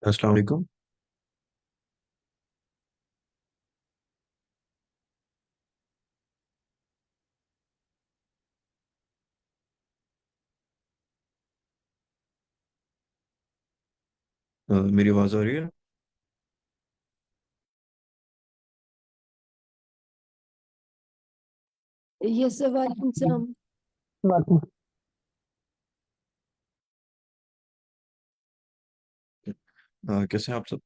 अस्सलाम वालेकुम। मेरी आवाज़ आ रही है? यस सर, वालेकुम सलाम। कैसे हैं आप सब?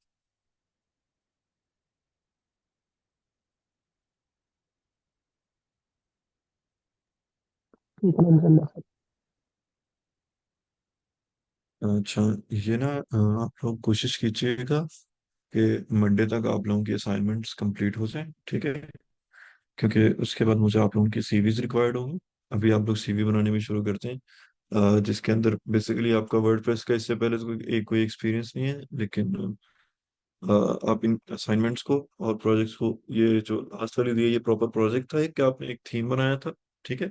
ठीक है, अल्हम्दुलिल्लाह। अच्छा। ये ना आप लोग कोशिश कीजिएगा कि मंडे तक आप लोगों की असाइनमेंट्स कंप्लीट हो जाएं, ठीक है? क्योंकि उसके बाद मुझे आप लोगों की सीवीज रिक्वायर्ड होंगी। अभी आप लोग सीवी बनाने में शुरू करते हैं, जिसके अंदर बेसिकली आपका वर्डप्रेस का इससे पहले तो कोई एक्सपीरियंस नहीं है, लेकिन आप इन असाइनमेंट्स को और प्रोजेक्ट्स को, ये जो लास्ट वाली दी है ये प्रॉपर प्रोजेक्ट था, कि आपने एक थीम बनाया था, ठीक है?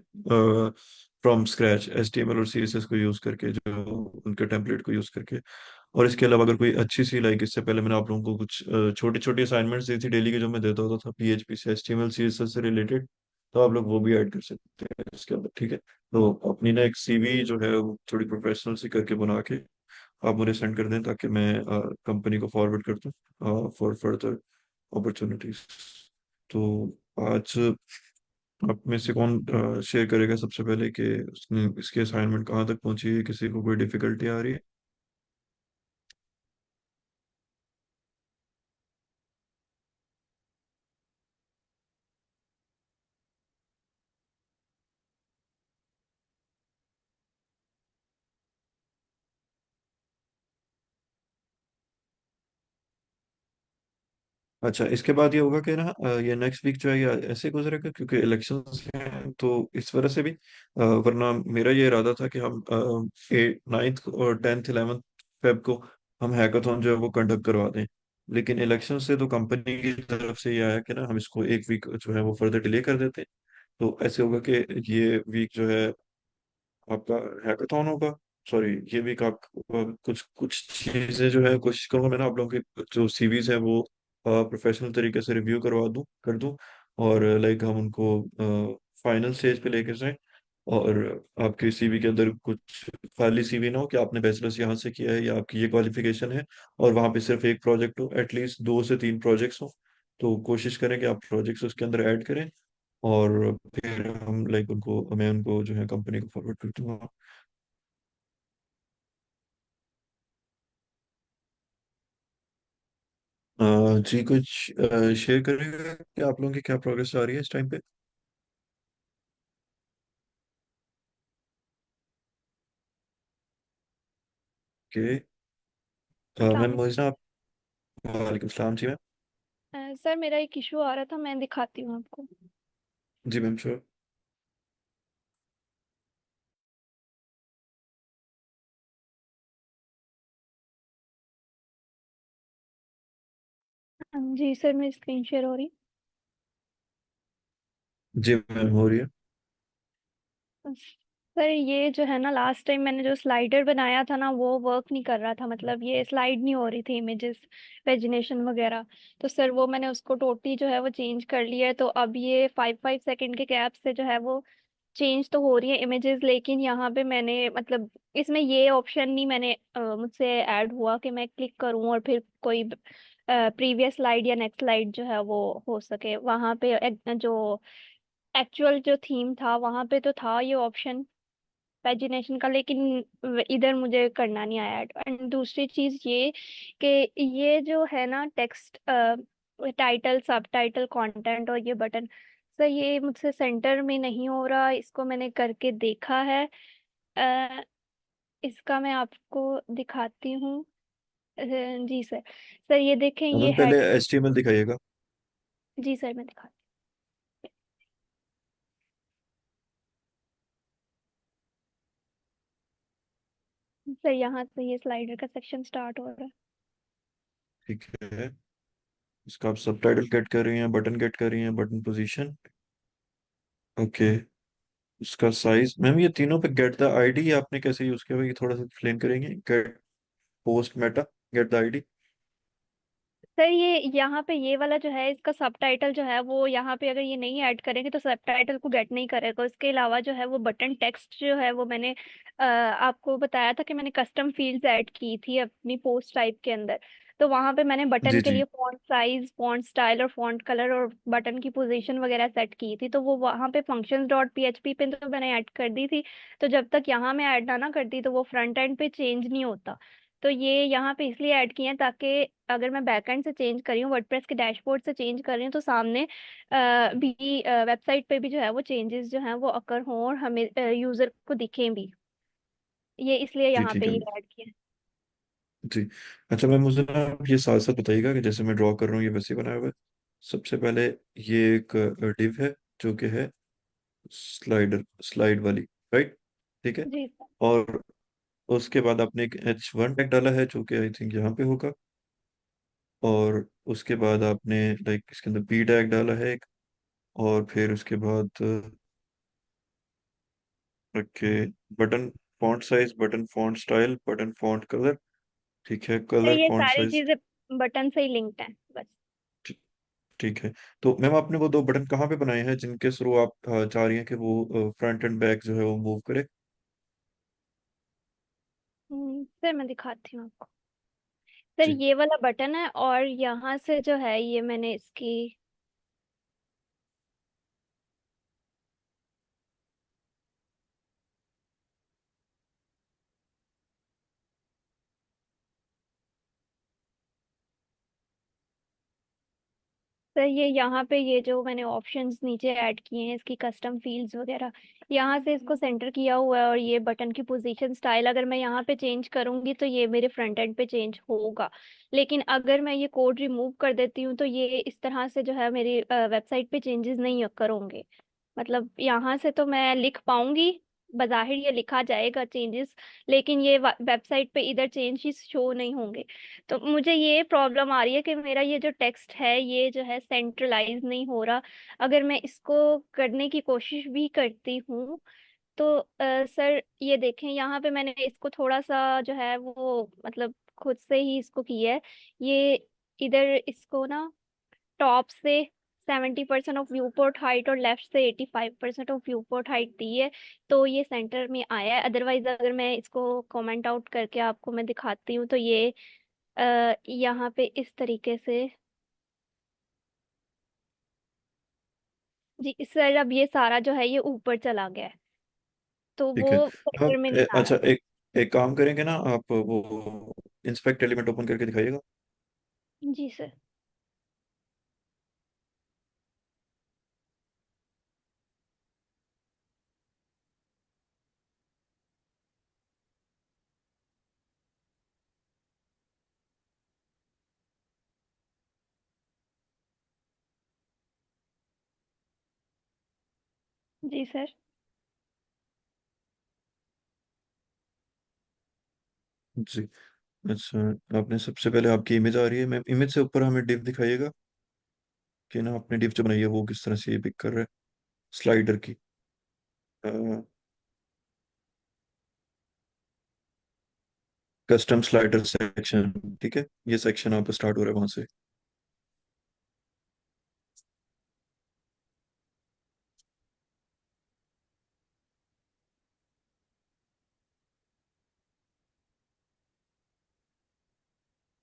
फ्रॉम स्क्रैच HTML और CSS को यूज करके, जो उनके टेम्पलेट को यूज करके। और इसके अलावा अगर कोई अच्छी सी, लाइक इससे पहले मैंने आप लोगों को कुछ छोटी छोटी असाइनमेंट्स दी थी डेली के, जो मैं देता होता था PHP से HTML CSS से रिलेटेड, तो आप लोग वो भी ऐड कर सकते हैं इसके अंदर, ठीक है? तो अपनी ना एक CV जो है वो थोड़ी प्रोफेशनल सी करके बना के आप मुझे सेंड कर दें, ताकि मैं कंपनी को फॉरवर्ड कर दूं फॉर फर्दर अपॉर्चुनिटीज। तो आज आप में से कौन शेयर करेगा सबसे पहले कि उसने इसकी असाइनमेंट कहाँ तक पहुंची है, किसी को कोई डिफिकल्टी आ रही है? अच्छा, इसके बाद ये होगा कि ना ये नेक्स्ट वीक जो है ये ऐसे गुजरेगा, क्योंकि इलेक्शंस हैं, तो इस वजह से भी वरना मेरा ये इरादा था कि हम 9th और 10th 11th फेब को हम हैकाथॉन जो है वो कंडक्ट करवा दें। लेकिन इलेक्शन से तो कंपनी की तरफ से ये आया कि ना हम इसको एक वीक जो है वो फर्दर डिले कर देते हैं। तो ऐसे होगा कि ये वीक जो है आपका हैकाथॉन होगा। सॉरी, ये वीक आप कुछ कुछ चीजें जो है कोशिश करूंगा मैं ना आप लोगों के जो सीवीज है वो प्रोफेशनल तरीके से रिव्यू करवा दूं, कर दूं। और लाइक हम उनको फाइनल स्टेज पे लेकर जाएं। और आपके सीवी के अंदर कुछ खाली सीवी ना हो कि आपने बैचलर्स यहाँ से किया है या आपकी ये क्वालिफिकेशन है, और वहाँ पे सिर्फ एक प्रोजेक्ट हो, एटलीस्ट 2 से 3 प्रोजेक्ट्स हो। तो कोशिश करें कि आप प्रोजेक्ट्स उसके अंदर ऐड करें, और फिर हम लाइक उनको, मैं उनको जो है कंपनी को फॉरवर्ड कर दूंगा। जी, कुछ शेयर करेगा कि आप लोगों की क्या प्रोग्रेस आ रही है इस टाइम पे? ओके। अस्सलाम मैम वालेकुम। मोइज़ा आप। वालेकुम सलाम जी मैम। सर, मेरा एक इशू आ रहा था, मैं दिखाती हूँ आपको। जी मैम, श्योर। जी सर, मेरी स्क्रीन शेयर हो रही जी मैम, हो रही है। है। सर, ये जो है ना, लास्ट टाइम मैंने जो स्लाइडर बनाया था ना, वो वर्क नहीं कर रहा था। मतलब ये स्लाइड नहीं हो रही थी इमेजेस, वेजिनेशन वगैरह। तो सर, वो मैंने उसको टोटली जो है वो चेंज कर लिया है। तो अब ये 5-5 सेकंड के गैप से जो है वो चेंज तो हो रही है इमेजेस। लेकिन यहाँ पे मैंने मतलब इसमें ये ऑप्शन नहीं मैंने मुझसे ऐड हुआ कि मैं क्लिक करूँ और फिर कोई प्रीवियस स्लाइड या नेक्स्ट स्लाइड जो है वो हो सके। वहाँ पे जो एक्चुअल जो थीम था वहाँ पे तो था ये ऑप्शन पैजिनेशन का, लेकिन इधर मुझे करना नहीं आया। एंड दूसरी चीज ये कि ये जो है ना टेक्स्ट, टाइटल, सब टाइटल, कंटेंट और ये बटन, सर ये मुझसे सेंटर में नहीं हो रहा। इसको मैंने करके देखा है। अ, इसका मैं आपको दिखाती हूँ। जी सर। सर ये देखें, ये मैम पहले हेड। HTML दिखाइएगा। जी सर, मैं दिखाती हूँ। सर, यहाँ से ये स्लाइडर का सेक्शन स्टार्ट हो रहा है। ठीक है। इसका आप सबटाइटल गेट कर रही हैं, बटन गेट कर रही हैं, बटन पोजीशन। ओके। इसका साइज मैम, ये तीनों पे गेट द आईडी आपने कैसे यूज किया हुआ है, ये थोड़ा सा एक्सप्लेन करेंगे? Get post Meta, get the ID. Sir ये यहाँ पे ये वाला जो है इसका सबटाइटल जो है वो यहाँ पे अगर ये नहीं ऐड करेंगे तो सबटाइटल को गेट नहीं करेगा। उसके अलावा जो है वो बटन टेक्स्ट जो है वो मैंने आपको बताया था कि मैंने कस्टम फील्ड्स ऐड की थी अपनी पोस्ट टाइप के अंदर। तो वहां पे मैंने बटन जी के जी। लिए फॉन्ट साइज, फॉन्ट स्टाइल और फॉन्ट कलर और बटन की पोजीशन वगैरह सेट की थी। तो वो वहां पे फंक्शंस डॉट पीएचपी पे तो मैंने ऐड कर दी थी। तो जब तक यहाँ मैं ऐड ना करती तो वो फ्रंट एंड पे चेंज नहीं होता। तो ये यहाँ पे इसलिए ऐड किए हैं ताकि अगर मैं बैकएंड से चेंज कर रही हूँ, वर्डप्रेस के डैशबोर्ड से चेंज कर रही हूँ, तो सामने भी वेबसाइट पे भी जो है वो चेंजेस जो हैं वो अकर हों और हमें यूजर को दिखें भी। ये इसलिए जी यहाँ ठीक पे है। ये ऐड किया है। जी। अच्छा मैम, मुझे ना आप ये साथ साथ बताइएगा कि जैसे मैं ड्रॉ कर रहा हूँ ये वैसे ही बनाया हुआ है। सबसे पहले ये एक डिव है जो कि है स्लाइड वाली, राइट? ठीक है। जी सर। और उसके बाद आपने एक H1 टैग डाला है जो कि आई थिंक यहाँ पे होगा। और उसके बाद आपने लाइक इसके अंदर P टैग डाला है एक। और फिर उसके बाद रखे button font size, button font style, button font colour. ठीक है, सर कलर ये फॉन्ट सारी साइज। चीजें बटन से ही लिंक्ड हैं बस। ठीक है। तो मैम आपने वो दो बटन कहाँ पे बनाए हैं जिनके थ्रू आप चाह रही हैं कि वो फ्रंट एंड बैक जो है वो मूव करे? सर मैं दिखाती हूँ आपको। सर जी ये वाला बटन है और यहाँ से जो है ये मैंने इसकी, सर ये यहाँ पे ये जो मैंने ऑप्शंस नीचे ऐड किए हैं इसकी कस्टम फील्ड्स वगैरह, यहाँ से इसको सेंटर किया हुआ है। और ये बटन की पोजीशन स्टाइल अगर मैं यहाँ पे चेंज करूंगी तो ये मेरे फ्रंट एंड पे चेंज होगा। लेकिन अगर मैं ये कोड रिमूव कर देती हूँ तो ये इस तरह से जो है मेरी वेबसाइट पे चेंजेस नहीं करोगे। मतलब यहाँ से तो मैं लिख पाऊंगी, बज़ाहिर ये लिखा जाएगा चेंजेस, लेकिन ये वेबसाइट पे इधर चेंजेस शो नहीं होंगे। तो मुझे ये प्रॉब्लम आ रही है कि मेरा ये जो टेक्स्ट है ये जो है सेंट्रलाइज नहीं हो रहा। अगर मैं इसको करने की कोशिश भी करती हूँ तो सर ये देखें यहाँ पे मैंने इसको थोड़ा सा जो है वो मतलब खुद से ही इसको किया है। ये इधर इसको ना टॉप से 70% ऑफ व्यू पोर्ट हाइट और लेफ्ट से 85% ऑफ व्यू पोर्ट हाइट दी है। तो ये सेंटर में आया है। अदरवाइज अगर मैं इसको कमेंट आउट करके आपको मैं दिखाती हूँ तो ये यहाँ पे इस तरीके से, जी सर अब ये सारा जो है ये ऊपर चला गया है तो वो ठीक है। सेंटर में नहीं आ अच्छा, रहा। एक एक काम करेंगे ना, आप वो इंस्पेक्ट एलिमेंट ओपन करके दिखाइएगा। जी सर। जी सर। जी। अच्छा, आपने सबसे पहले आपकी इमेज आ रही है मैम, इमेज से ऊपर हमें डिव दिखाइएगा कि ना आपने डिव जो बनाई है वो किस तरह से ये पिक कर रहा है स्लाइडर की। कस्टम स्लाइडर सेक्शन, ठीक है, ये सेक्शन आप स्टार्ट हो रहा है वहां से।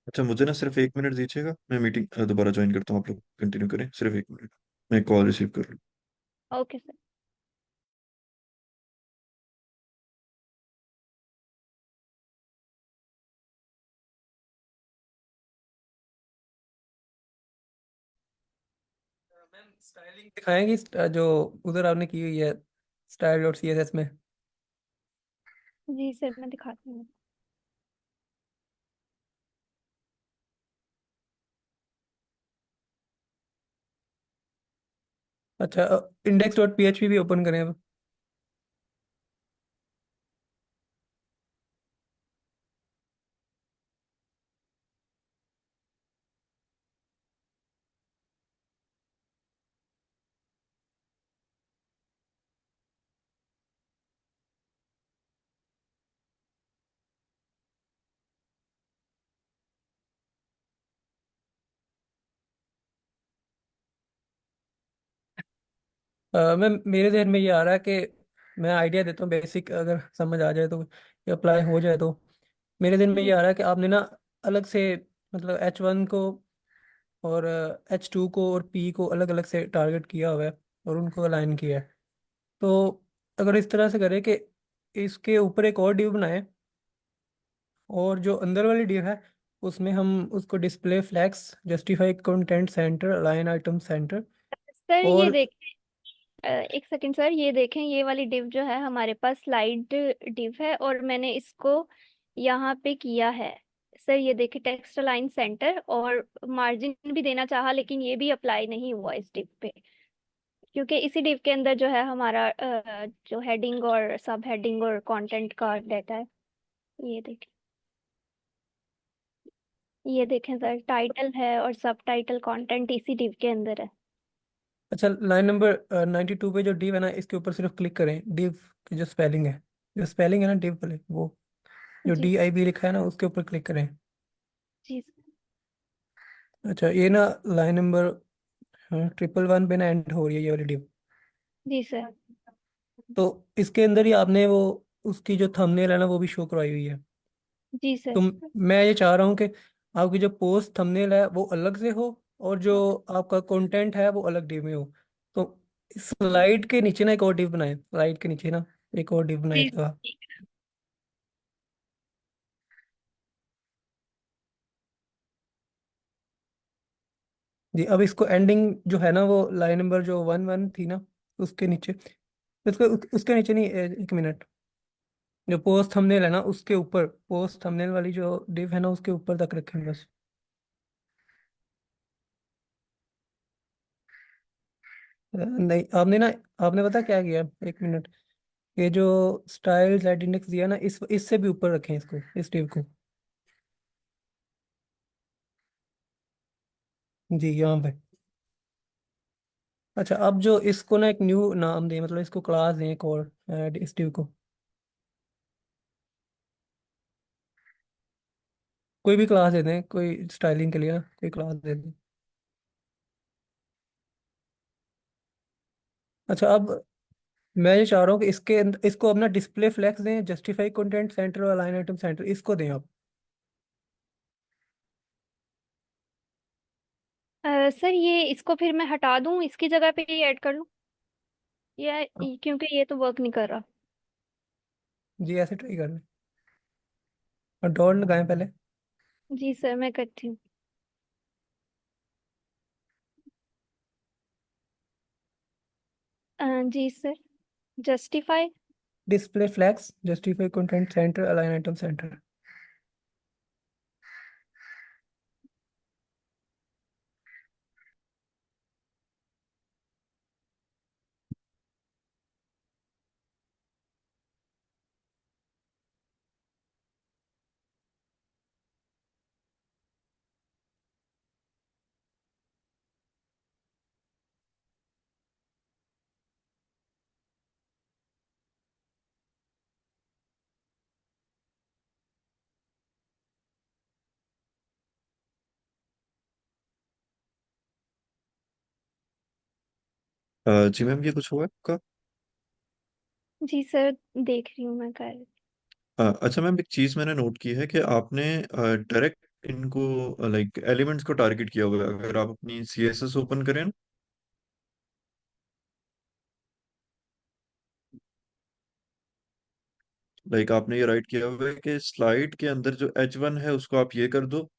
अच्छा, मुझे ना सिर्फ 1 मिनट दीजिएगा, मैं मीटिंग दोबारा ज्वाइन करता हूँ, आप लोग कंटिन्यू करें, सिर्फ 1 मिनट, मैं कॉल रिसीव कर लूँ। Okay sir. मैम स्टाइलिंग दिखाएंगी जो उधर आपने की हुई है स्टाइल डॉट सीएसएस में। जी सर मैं दिखाती हूँ। अच्छा, इंडेक्स डॉट पीएचपी भी ओपन करें अब। मैं मेरे ध्यान में ये आ रहा है कि मैं आइडिया देता हूँ बेसिक, अगर समझ आ जाए तो, ये अप्लाई हो जाए तो। मेरे ध्यान में ये जी आ रहा है कि आपने ना अलग से, मतलब H1 को और H2 को और P को अलग अलग से टारगेट किया हुआ है और उनको अलाइन किया है। तो अगर इस तरह से करें कि इसके ऊपर एक और डिव बनाए, और जो अंदर वाली डिव है उसमें हम उसको display flex, justify content center, align item center, sir, ये और देखें। एक सेकंड सर, ये देखें, ये वाली डिव जो है हमारे पास स्लाइड डिव है और मैंने इसको यहाँ पे किया है। सर ये देखें, टेक्स्ट अलाइन सेंटर, और मार्जिन भी देना चाहा लेकिन ये भी अप्लाई नहीं हुआ इस डिव पे, क्योंकि इसी डिव के अंदर जो है हमारा जो हेडिंग और सब हेडिंग और कंटेंट का डाटा है। ये देखें, ये देखें सर, टाइटल है और सब टाइटल कंटेंट इसी डिव के अंदर है। अच्छा, लाइन नंबर 92 पे जो डिव है ना, इसके ऊपर सिर्फ क्लिक करें, डिव की जो स्पेलिंग है, जो स्पेलिंग है ना डिव वाले, वो जो जी DIV लिखा है ना, उसके ऊपर क्लिक करें। जी अच्छा, ये ना लाइन नंबर 111 पे ना एंड हो रही है ये वाली डिव। जी सर। तो इसके अंदर ही आपने वो उसकी जो थंबनेल है ना वो भी शो करवाई हुई है। जी सर। तो मैं ये चाह रहा हूँ कि आपकी जो पोस्ट थंबनेल है वो अलग से हो, और जो आपका कंटेंट है वो अलग डिव में हो। तो स्लाइड के नीचे ना एक और डिव बनाए, स्लाइड के नीचे ना एक और डिव बनाए जी इसका। जी, अब इसको एंडिंग जो है ना, वो लाइन नंबर जो 11 थी ना, उसके नीचे, उसके नीचे नहीं, एक मिनट, जो पोस्ट थंबनेल है ना उसके ऊपर, पोस्ट थंबनेल वाली जो डिव है ना उसके ऊपर तक रखें बस। नहीं, आपने ना, आपने पता क्या किया, एक मिनट, ये जो स्टाइल जेड इंडेक्स दिया ना, इस इससे भी ऊपर रखें इसको, इस डिव को। जी, यहाँ पे। अच्छा, अब जो इसको ना एक न्यू नाम दें, मतलब इसको क्लास दें एक और, इस डिव को कोई भी क्लास दे दें, कोई स्टाइलिंग के लिए ना कोई क्लास दे दें। अच्छा, अब मैं ये चाह रहा हूँ कि इसको अपना डिस्प्ले फ्लेक्स दें, जस्टिफाई कंटेंट सेंटर और अलाइन आइटम सेंटर, इसको दें आप। सर, ये इसको फिर मैं हटा दूं, इसकी जगह पे ये ऐड कर लूं, या क्योंकि ये तो वर्क नहीं कर रहा। जी, ऐसे ट्राई कर लें, और डॉट लगाएं पहले। जी सर, मैं करती हूँ। जी sir, justify. Display flex, justify content center, align item center. जी मैम, ये कुछ हुआ है आपका? जी सर, देख रही हूँ मैं कर। अच्छा मैम, एक चीज मैंने नोट की है कि आपने डायरेक्ट इनको लाइक एलिमेंट्स को टारगेट किया हुआ है। अगर आप अपनी CSS ओपन करें, लाइक आपने ये राइट किया हुआ है कि स्लाइड के अंदर जो H1 है उसको आप ये कर दो,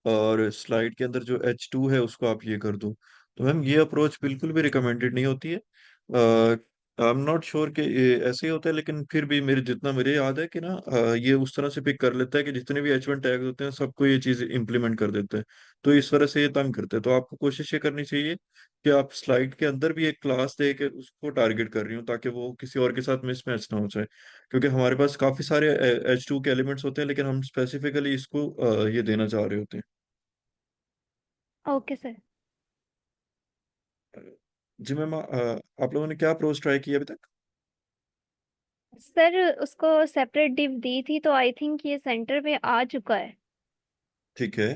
और स्लाइड के अंदर जो H2 है उसको आप ये कर दो। तो मैम, ये अप्रोच बिल्कुल भी रिकमेंडेड नहीं होती है। आई एम नॉट श्योर कि ये ऐसे ही होता है, लेकिन फिर भी मेरे याद है कि ना, ये उस तरह से पिक कर लेता है कि जितने भी H1 टैग्स होते हैं सबको ये चीज इम्प्लीमेंट कर देता है। तो इस तरह से ये तंग करते हैं। तो आपको कोशिश ये करनी चाहिए कि आप स्लाइड के अंदर भी एक क्लास दे के उसको टारगेट कर रही हो, ताकि वो किसी और के साथ मिसमैच ना हो जाए। क्योंकि हमारे पास काफी सारे H2 के एलिमेंट्स होते हैं, लेकिन हम स्पेसिफिकली इसको ये देना चाह रहे होते हैं। Okay sir. जी मैम, आप लोगों ने क्या अप्रोच ट्राई किया अभी तक? सर, उसको सेपरेट डिव दी थी तो आई थिंक ये सेंटर पे आ चुका है। ठीक है।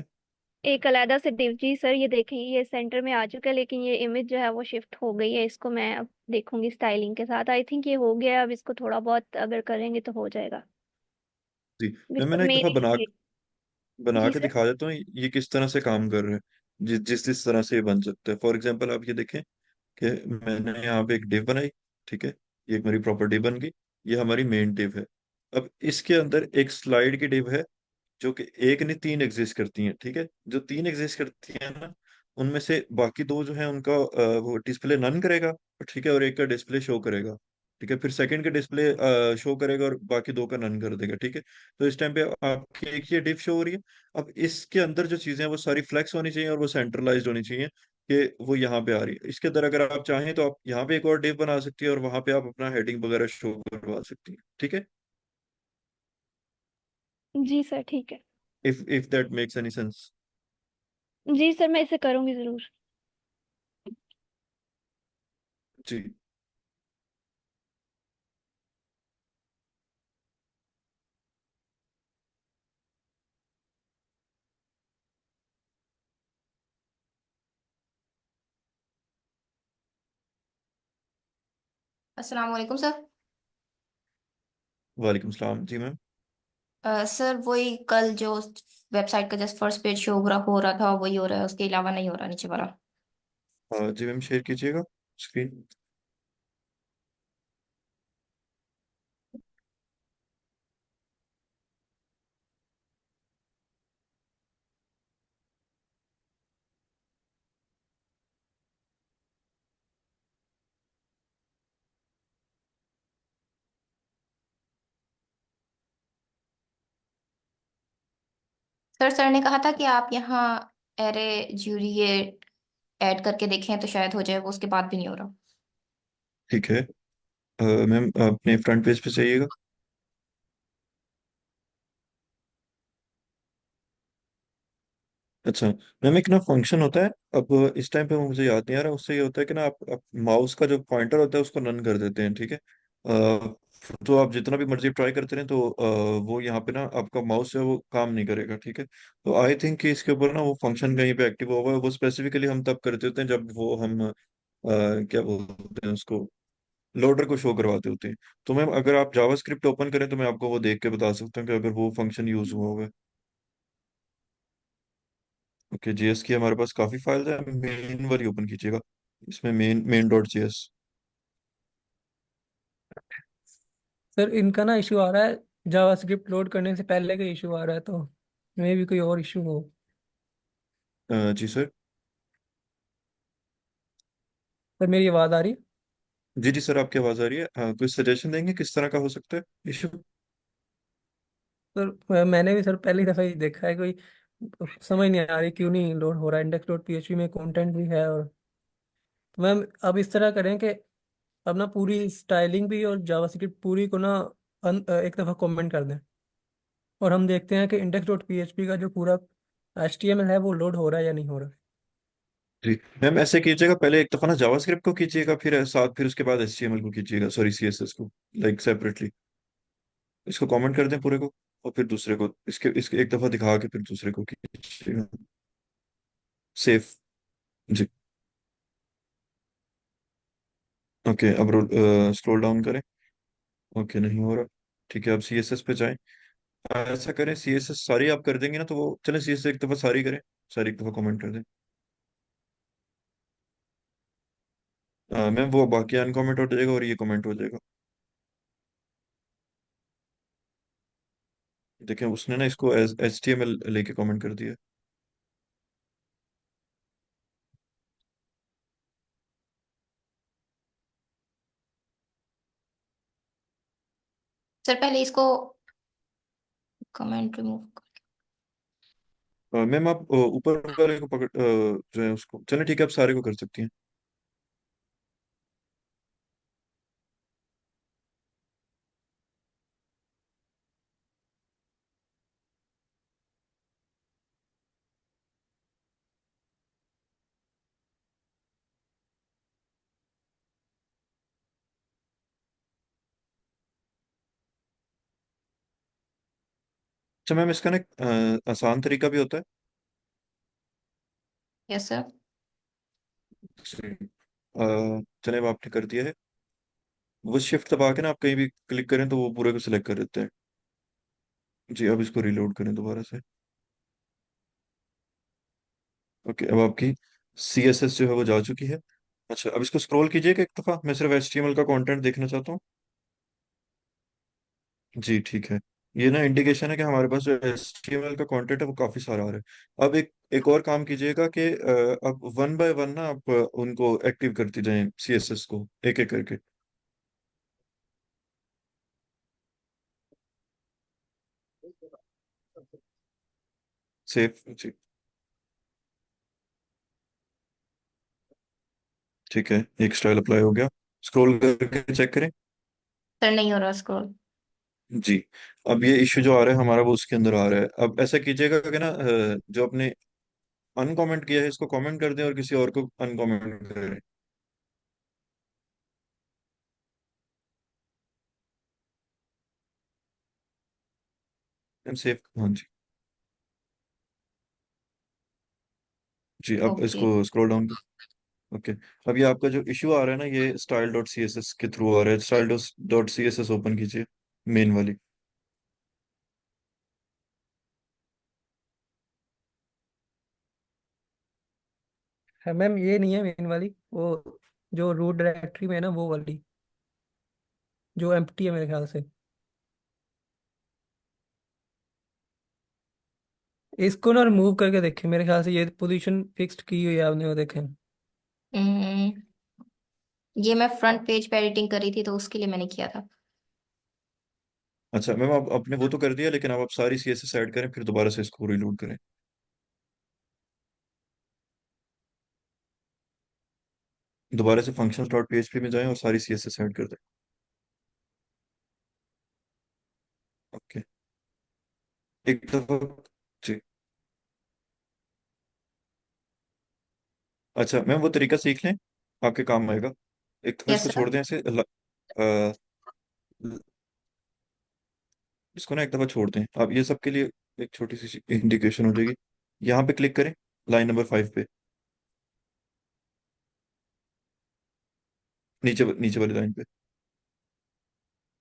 एक अलहदा से डिव, जी सर ये देखें ये सेंटर में आ चुका है, लेकिन ये इमेज जो है वो शिफ्ट हो गई है। इसको मैं अब देखूंगी स्टाइलिंग के साथ। आई थिंक ये हो गया है, अब इसको थोड़ा बहुत अगर करेंगे तो हो जाएगा। जी। मैं बिल्कुल ना एक दफा मेरे बना लिए। बना जी के सर। दिखा देता हूँ ये किस तरह से काम कर रहे हैं, जिस तरह से ये बन सकता है। फॉर एग्जाम्पल आप ये देखें कि मैंने यहाँ पे एक डिव बनाई, ठीक है, ये एक मेरी प्रॉपर्टी बन गई। ये हमारी मेन डिव है। अब इसके अंदर एक स्लाइड की डिव है, जो कि एक नहीं तीन एग्जिस्ट करती हैं, ठीक है। जो तीन एग्जिस्ट करती हैं ना, उनमें से बाकी दो जो है उनका वो डिस्प्ले नन करेगा, ठीक है, और एक का डिस्प्ले शो करेगा, ठीक है। फिर सेकंड का डिस्प्ले शो करेगा और बाकी दो का नन कर देगा, ठीक है। तो इस टाइम पे आपकी एक ये डिव शो हो रही है। अब इसके अंदर जो चीजें हैं वो सारी फ्लेक्स होनी चाहिए और वो सेंट्रलाइज्ड होनी चाहिए, कि वो यहाँ पे आ रही है। इसके अंदर अगर आप चाहें तो आप यहाँ पे एक और डिव बना सकती है और वहां पे आप अपना हेडिंग वगैरह शो करवा सकती हैं, ठीक है। जी सर ठीक है। If that makes any sense. जी सर मैं इसे करूंगी जरूर। जी। अस्सलाम वालेकुम सर। वालेकुम सलाम जी मैम। सर वही कल जो वेबसाइट का जस्ट फर्स्ट पेज शो हो रहा था वही हो रहा है, उसके अलावा नहीं हो रहा नीचे वाला। जी मैम शेयर कीजिएगा स्क्रीन। सर ने कहा था कि आप यहाँ एरे ज्यूरी ये ऐड करके देखें तो शायद हो जाए, वो उसके बाद भी नहीं हो रहा। ठीक है। मैम अपने फ्रंट पेज पे जाइएगा। अच्छा मैम, एक ना फंक्शन होता है। अब इस टाइम पे मुझे याद नहीं आ रहा, उससे ये होता है कि ना आप माउस का जो पॉइंटर होता है उसको नन कर देते हैं, ठीक है। तो आप जितना भी मर्जी ट्राई करते रहें तो वो यहाँ पे ना आपका माउस है वो काम नहीं करेगा, ठीक है। तो आई थिंक कि इसके ऊपर ना वो फंक्शन कहीं पे एक्टिव हुआ है। वो स्पेसिफिकली हम तब करते होते हैं जब वो हम क्या बोलते हैं उसको, लोडर को शो करवाते होते हैं। तो मैम अगर आप जावास्क्रिप्ट ओपन करें तो मैं आपको वो देख के बता सकता हूँ कि अगर वो फंक्शन यूज हुआ होगा। ओके, जेएस की हमारे पास काफी फाइल्स है, मेन वाली ओपन कीजिएगा। इसमें मेन डॉट जेएस। सर इनका ना इशू आ रहा है, जावास्क्रिप्ट लोड करने से पहले का इशू आ रहा है, तो मे भी कोई और इशू हो। जी सर। सर मेरी आवाज़ आ रही है? जी जी सर, आपकी आवाज आ रही है। कोई सजेशन देंगे किस तरह का हो सकता है इशू? सर मैंने भी सर पहली दफ़ा ही देखा है, कोई समझ नहीं आ रही क्यों नहीं लोड हो रहा है। इंडेक्स डॉट पीएचपी में कंटेंट भी है, और तो मैम अब इस तरह करें कि अब ना पूरी स्टाइलिंग भी और जावास्क्रिप्ट पूरी को ना एक दफ़ा कमेंट कर दें, और हम देखते हैं कि इंडेक्स डॉट पीएचपी का जो पूरा एचटीएमएल है वो लोड हो रहा है या नहीं हो रहा है। जी मैम, ऐसे कीजिएगा, पहले एक दफा ना जावास्क्रिप्ट को कीजिएगा, फिर साथ फिर उसके बाद एचटीएमएल को कीजिएगा, सॉरी सीएसएस को, लाइक सेपरेटली। इसको कमेंट कर दें पूरे को, और फिर दूसरे को इसके इसके एक दफा दिखा के फिर दूसरे को कीजिएगा। सेफ। जी। ओके, अब स्क्रॉल डाउन करें। ओके, नहीं हो रहा। ठीक है, अब सीएसएस पे जाएं। ऐसा करें, सीएसएस सारी आप कर देंगे ना तो वो चले, सीएसएस एक दफा सारी करें, सारी एक दफा कमेंट कर दें। मैम वो बाकी अनकमेंट हो जाएगा और ये कमेंट हो जाएगा। देखें उसने ना इसको एच टी एम एल लेके कमेंट कर दिया। सर पहले इसको कमेंट रिमूव। मैम आप ऊपर वाले को पकड़ जो है उसको, चलें ठीक है, आप सारे को कर सकती हैं। अच्छा मैम, इसका ना एक आसान तरीका भी होता है। Yes sir. चलिए अब आपने कर दिया है। वो शिफ्ट दबा के ना आप कहीं भी क्लिक करें तो वो पूरे को सिलेक्ट कर देते हैं। जी अब इसको रीलोड करें दोबारा से। ओके अब आपकी सी एस एस जो है वो जा चुकी है। अच्छा अब इसको स्क्रॉल कीजिएगा एक दफा, मैं सिर्फ एच टी एम एल का कंटेंट देखना चाहता हूँ। जी ठीक है। ये ना इंडिकेशन है कि हमारे पास जो HTML का कंटेंट है वो काफी सारा आ रहा है। अब एक एक और काम कीजिएगा कि अब वन बाय वन ना आप उनको एक्टिव करती जाएं CSS को एक एक करके। सेफ जी। ठीक है एक स्टाइल अप्लाई हो गया। स्क्रॉल करके चेक करें। सर नहीं हो रहा स्क्रॉल। जी अब ये इश्यू जो आ रहा है हमारा वो उसके अंदर आ रहा है। अब ऐसा कीजिएगा कि ना जो आपने अनकमेंट किया है इसको कमेंट कर दें और किसी और को अनकमेंट करें। सेफ हाँ जी। जी अब ओके। इसको स्क्रॉल डाउन। ओके अब ये आपका जो इशू आ रहा है ना ये style dot C S S के थ्रू आ रहा है। Style dot C S S open कीजिए, मेन वाली। है मैम, ये नहीं है मेन वाली, वो जो रूट डायरेक्टरी में है ना वो वाली, जो एम्प्टी है मेरे ख्याल से। इसको ना रिमूव करके देखें, मेरे ख्याल से ये पोजीशन फिक्स्ड की हुई है आपने, वो देखें। हम्म, ये मैं फ्रंट पेज पे एडिटिंग करी थी तो उसके लिए मैंने किया था। अच्छा मैम आप आपने वो तो कर दिया लेकिन अब आप सारी सी एस एस ऐड करें फिर दोबारा से इसको रीलोड करें। दोबारा से फंक्शंस डॉट पीएचपी में जाएं और सारी सी एस एस ऐड कर दें। ओके एक दफा। जी अच्छा मैम वो तरीका सीख लें, आपके काम आएगा। एक दफा यस इसको सर। छोड़ दें ऐसे अ, इसको ना एक दफा छोड़ दें आप, ये सबके लिए एक छोटी सी इंडिकेशन हो जाएगी। यहाँ पे क्लिक करें, लाइन नंबर 5 पे, नीचे नीचे वाली लाइन पे।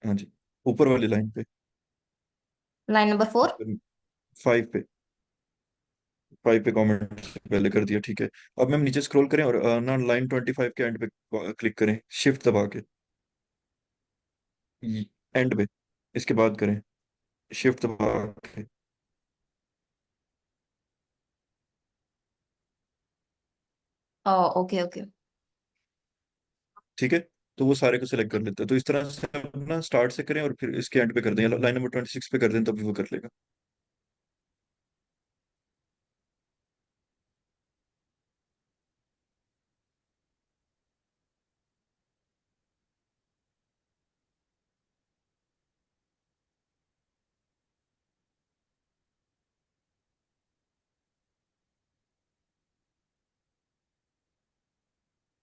हाँ जी ऊपर वाली लाइन पे। Line number 4। 5 पे, 5 पे कमेंट पहले कर दिया ठीक है। अब मैम नीचे स्क्रॉल करें और ना लाइन 25 के एंड पे क्लिक करें शिफ्ट दबा के। एंड पे इसके बाद करें शिफ्ट दबा के। Okay okay. ठीक है तो वो सारे को सिलेक्ट कर लेते हैं। तो इस तरह से अपना स्टार्ट से करें और फिर इसके एंड पे कर दें, लाइन नंबर 26 पे कर दें तभी वो कर लेगा।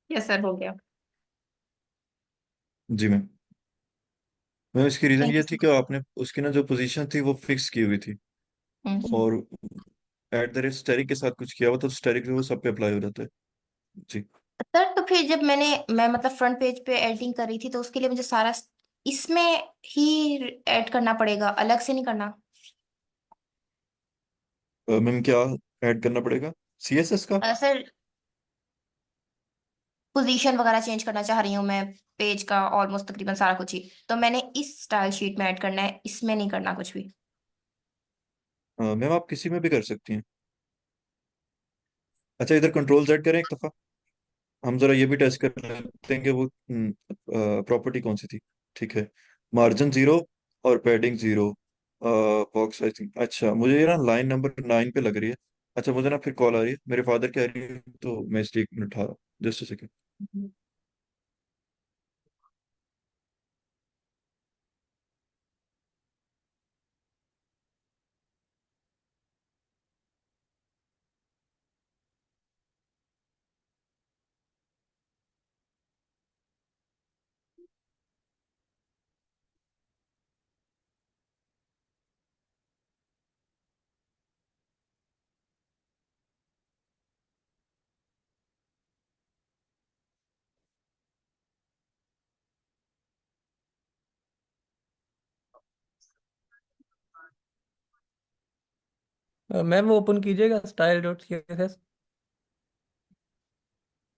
यस सर हो गया। जी मैम इसकी रीजन थैंक ये यू थी सर। कि आपने उसकी ना जो पोजीशन थी वो फिक्स की हुई थी हम्म। और एट द रेट स्टेरिक के साथ कुछ किया हुआ तो स्टेरिक जो वो सब पे अप्लाई हो जाता है। जी सर तो फिर जब मैं मतलब फ्रंट पेज पे एडिटिंग कर रही थी तो उसके लिए मुझे सारा इसमें ही ऐड करना पड़ेगा, अलग से नहीं करना? मैम क्या ऐड करना पड़ेगा CSS का? सर पोजीशन वगैरह चेंज करना चाह रही हूँ मैं, पेज का ऑलमोस्ट तकरीबन सारा कुछ ही। तो मैंने इस स्टाइल शीट में ऐड करना है, इसमें नहीं करना कुछ भी। मैम आप किसी में भी कर सकती हैं। अच्छा इधर कंट्रोल Z करें एक दफा, हम जरा ये भी टेस्ट कर लेते हैं कि वो प्रॉपर्टी कौन सी थी। ठीक है मार्जिन 0 और पैडिंग 0, बॉक्स आई थिंक। अच्छा मुझे ये ना लाइन नंबर 9 पे लग रही है। अच्छा मुझे ना फिर कॉल आ रही है, मेरे फादर कह रही है तो मैं इसलिए 1 मिनट उठा रहा हूँ। Just a second. मैम वो ओपन कीजिएगा style.css।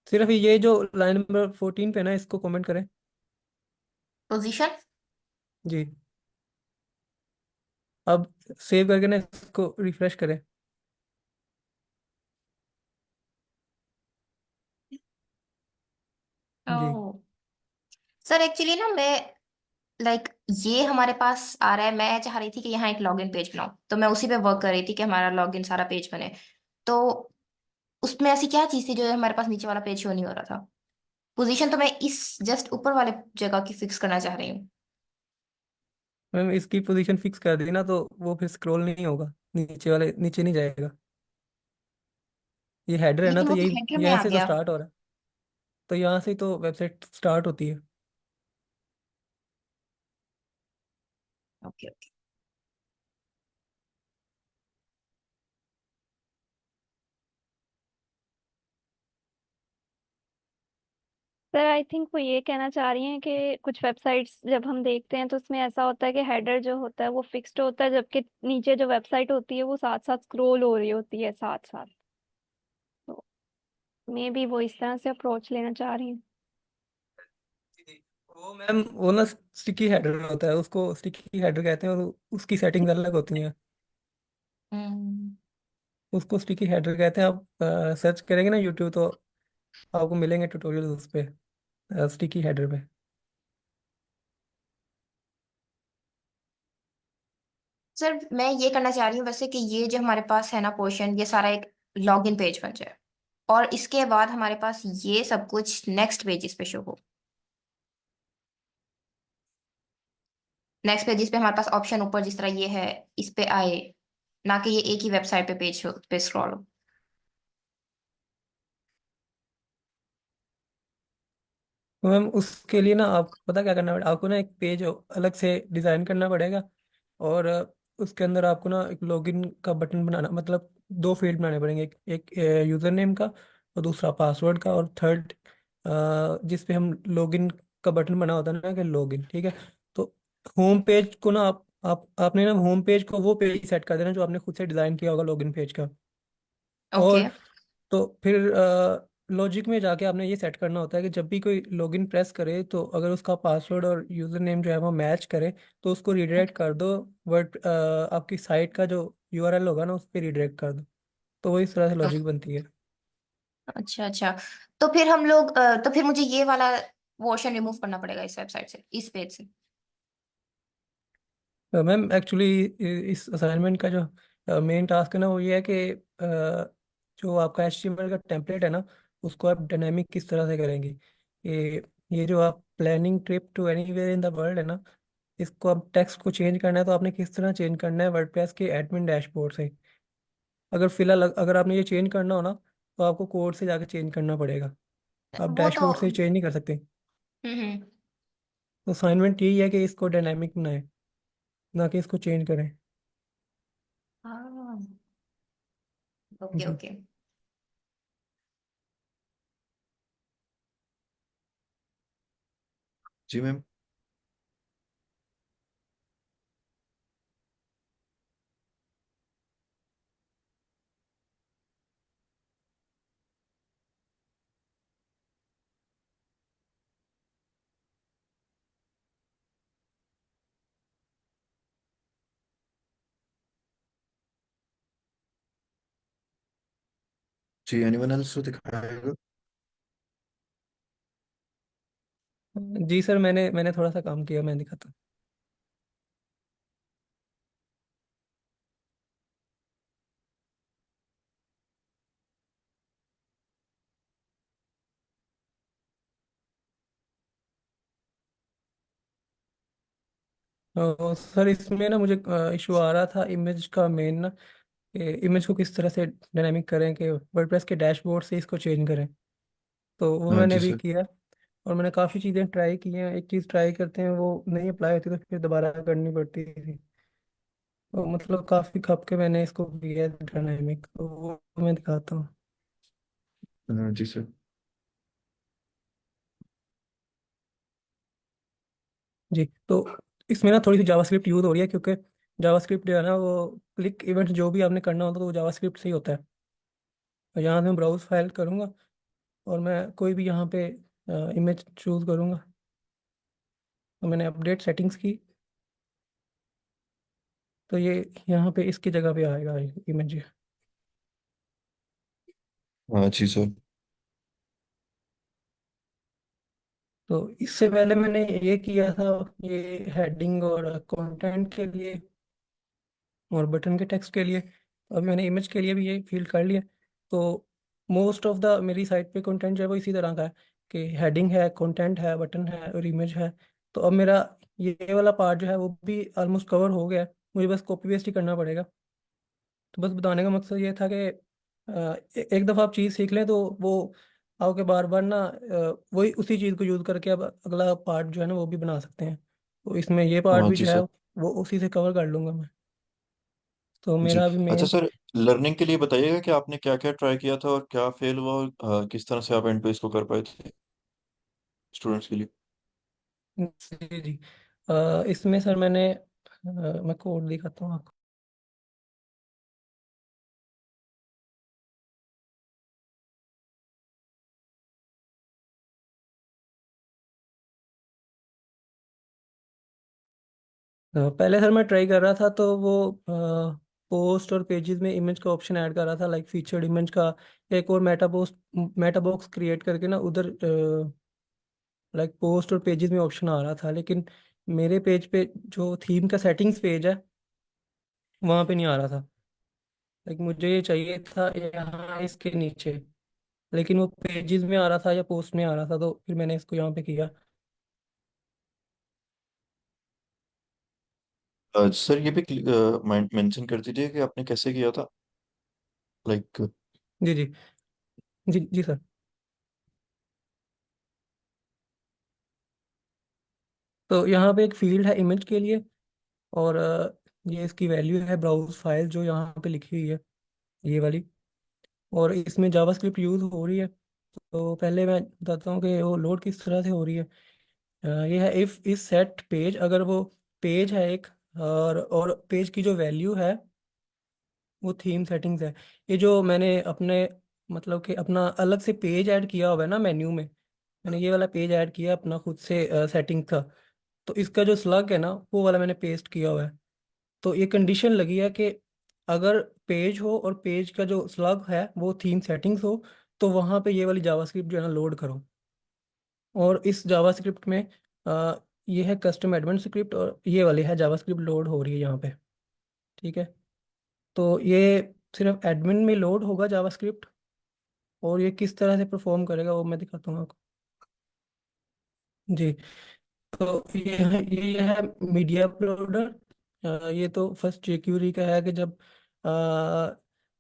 सिर्फ ये जो लाइन नंबर 14 पे ना, इसको कमेंट करें। पोजीशन। जी। अब सेव करके ना इसको रिफ्रेश करें। जी ओह सर, एक्चुअली ना मैं लाइक ये हमारे पास आ रहा है, मैं चाह रही थी कि यहाँ एक लॉगिन पेज बनाऊं, तो मैं उसी पे वर्क कर रही थी कि हमारा लॉगिन सारा पेज बने। तो उसमें ऐसी क्या चीज थी जो हमारे पास नीचे वाला पेज शो नहीं हो रहा था? पोजीशन तो मैं इस जस्ट ऊपर वाले जगह की फिक्स करना चाह रही हूँ। मैम, इसकी पोजीशन फिक्स कर दी ना तो वो फिर स्क्रॉल नहीं होगा, नीचे वाले नीचे नहीं जाएगा। ये हेडर है ना, लेकिन तो वो तो यही हेडर में यहाँ आ से तो गया। स्टार्ट हो रहा है। तो यहाँ से तो वेबसाइट स्टार्ट होती है। Okay okay. Sir I think वो ये कहना चाह रही हैं कि कुछ वेबसाइट्स जब हम देखते हैं तो उसमें ऐसा होता है कि हेडर जो होता है वो फिक्स्ड होता है, जबकि नीचे जो वेबसाइट होती है वो साथ साथ स्क्रॉल हो रही होती है साथ साथ। तो मे बी वो इस तरह से अप्रोच लेना चाह रही हैं। वो मैम वो ना स्टिकी हेडर होता है, उसको स्टिकी हेडर कहते हैं, और उसकी सेटिंग्स अलग होती हैं। हम्म। उसको स्टिकी हेडर कहते हैं। आप सर्च करेंगे ना यूट्यूब तो आपको मिलेंगे ट्यूटोरियल उस पे, स्टिकी हेडर पे। सर मैं ये करना चाह रही हूँ वैसे कि ये जो हमारे पास है ना पोर्शन, ये सारा एक लॉगिन पेज बन जाए, और इसके बाद हमारे पास ये सब कुछ नेक्स्ट पेजेस पे शो हो। नेक्स्ट पेजेस पे हमारे पास ऑप्शन ऊपर जिस तरह ये है इस पे आए, ना कि ये एक ही वेबसाइट पे पेज पे स्क्रॉल हो। तो मैम उसके लिए ना आपको पता क्या करना पड़ेगा, आपको ना एक पेज अलग से डिज़ाइन करना पड़ेगा। और उसके अंदर आपको ना एक लॉगिन का बटन बनाना, मतलब दो फील्ड बनाने पड़ेंगे, एक यूज़र नेम का और दूसरा पासवर्ड का, और थर्ड जिस पे हम लॉगिन का बटन बना होता है ना कि लॉगिन, ठीक है। तो होम पेज को ना आप आपने ना होम पेज को वो पेज सेट कर देना जो आपने खुद से डिज़ाइन किया होगा लॉगिन पेज का। ओके। और तो फिर लॉजिक में जाके आपने ये सेट करना होता है कि जब भी कोई लॉगिन प्रेस करे तो अगर उसका पासवर्ड और यूज़र नेम जो है वो मैच करे तो उसको रिडायरेक्ट कर दो। वर्ड आपकी साइट का जो यूआरएल होगा ना उस पर रिडायरेक्ट कर दो। तो वो इस तरह से लॉजिक बनती है। अच्छा अच्छा। तो फिर हम लोग तो फिर मुझे ये वाला वर्जन रिमूव करना पड़ेगा इस वेबसाइट से, इस पेज से। मैम एक्चुअली इस असाइनमेंट का जो मेन टास्क है ना वो ये है कि जो आपका एचटीएमएल का टेम्पलेट है ना उसको आप डायनेमिक किस तरह से करेंगे। ये जो आप planning trip to anywhere in the world है ना, इसको आप टेक्स्ट को चेंज करना है तो आपने किस तरह चेंज करना है वर्डप्रेस के एडमिन डैशबोर्ड से। अगर फिलहाल अगर आपने ये चेंज करना हो ना तो आपको कोड से जाके चेंज करना पड़ेगा। आप वो तो डैशबोर्ड से चेंज नहीं कर सकते। हम्म। तो असाइनमेंट यही है कि इसको डायनेमिक बनाए, ना कि इसको चेंज करें। हाँ। ओके जी। ओके। जी मैम। जी एनीवन एल्स तो दिखाएगा। जी सर, मैंने थोड़ा सा काम किया, मैं दिखाता हूँ। सर इसमें ना मुझे इशू आ रहा था इमेज का मेन ना, इमेज को किस तरह से डायनामिक करें कि वर्डप्रेस के डैशबोर्ड से इसको चेंज करें। तो वो हाँ मैंने जी अभी सर। किया। और मैंने काफ़ी चीज़ें ट्राई की हैं, एक चीज़ ट्राई करते हैं वो नहीं अप्लाई होती तो फिर दोबारा करनी पड़ती थी। तो मतलब काफ़ी खप के मैंने इसको किया डायनामिक, तो वो मैं दिखाता हूँ। हाँ जी सर। जी। तो इसमें ना थोड़ी सी जावास्क्रिप्ट यूज हो रही है क्योंकि जावास्क्रिप्ट जो है ना वो क्लिक इवेंट जो भी आपने करना होता है तो वो जावास्क्रिप्ट से ही होता है। तो यहाँ से मैं ब्राउज फाइल करूँगा और मैं कोई भी यहाँ पे इमेज चूज़ करूँगा। तो मैंने अपडेट सेटिंग्स की, तो ये यहाँ पे इसकी जगह पे आएगा इमेज। हाँ जी सर। तो इससे पहले मैंने ये किया था, ये हेडिंग और कंटेंट के लिए और बटन के टेक्स्ट के लिए। अब मैंने इमेज के लिए भी ये फील्ड कर लिया। तो मोस्ट ऑफ द मेरी साइट पे कंटेंट जो है वो इसी तरह का है कि हेडिंग है, कंटेंट है, बटन है और इमेज है। तो अब मेरा ये वाला पार्ट जो है वो भी ऑलमोस्ट कवर हो गया है, मुझे बस कॉपी पेस्ट ही करना पड़ेगा। तो बस बताने का मकसद ये था कि एक दफ़ा आप चीज़ सीख लें तो वो आपके बार बार ना वही उसी चीज़ को यूज़ करके अब अगला पार्ट जो है ना वो भी बना सकते हैं। तो इसमें ये पार्ट हाँ भी जी जो है सर। वो उसी से कवर कर लूँगा मैं। तो जी। मेरा अभी अच्छा मेन। सर, लर्निंग के लिए बताइएगा कि आपने क्या क्या ट्राई किया था और क्या फेल हुआ और किस तरह से आप एंड पे इसको कर पाए थे स्टूडेंट्स के लिए। जी जी। इसमें सर मैं कोड दिखाता हूँ आपको। पहले सर मैं ट्राई कर रहा था तो वो पोस्ट और पेजेस में इमेज का ऑप्शन ऐड कर रहा था, लाइक फीचर्ड इमेज का। एक और मेटा बॉक्स क्रिएट करके ना उधर लाइक पोस्ट और पेजेस में ऑप्शन आ रहा था, लेकिन मेरे पेज पे जो थीम का सेटिंग्स पेज है वहाँ पे नहीं आ रहा था। लाइक मुझे ये चाहिए था यहाँ इसके नीचे, लेकिन वो पेजेस में आ रहा था या पोस्ट में आ रहा था, तो फिर मैंने इसको यहाँ पे किया। सर ये भी मेंशन कर दीजिए कि आपने कैसे किया था, लाइक। जी जी। जी जी सर। तो यहाँ पे एक फील्ड है इमेज के लिए, और ये इसकी वैल्यू है ब्राउज फाइल जो यहाँ पे लिखी हुई है, ये वाली। और इसमें जावास्क्रिप्ट यूज़ हो रही है। तो पहले मैं बताता हूँ कि वो लोड किस तरह से हो रही है। ये है इफ़ इस सेट पेज, अगर वो पेज है एक, और पेज की जो वैल्यू है वो थीम सेटिंग्स है। ये जो मैंने अपने मतलब कि अपना अलग से पेज ऐड किया हुआ है ना मेन्यू में, मैंने ये वाला पेज ऐड किया अपना खुद से सेटिंग का। तो इसका जो स्लग है ना वो वाला मैंने पेस्ट किया हुआ है। तो ये कंडीशन लगी है कि अगर पेज हो और पेज का जो स्लग है वो थीम सेटिंग्स हो, तो वहाँ पे ये वाली जावास्क्रिप्ट जो है ना लोड करो। और इस जावास्क्रिप्ट में आ, ये है कस्टम एडमिन स्क्रिप्ट, और ये वाली है जावास्क्रिप्ट लोड हो रही है यहाँ पे। ठीक है। तो ये सिर्फ एडमिन में लोड होगा जावास्क्रिप्ट, और ये किस तरह से परफॉर्म करेगा वो मैं दिखाता हूँ आपको। जी। तो ये है मीडिया अपलोडर। ये तो फर्स्ट jQuery का है कि जब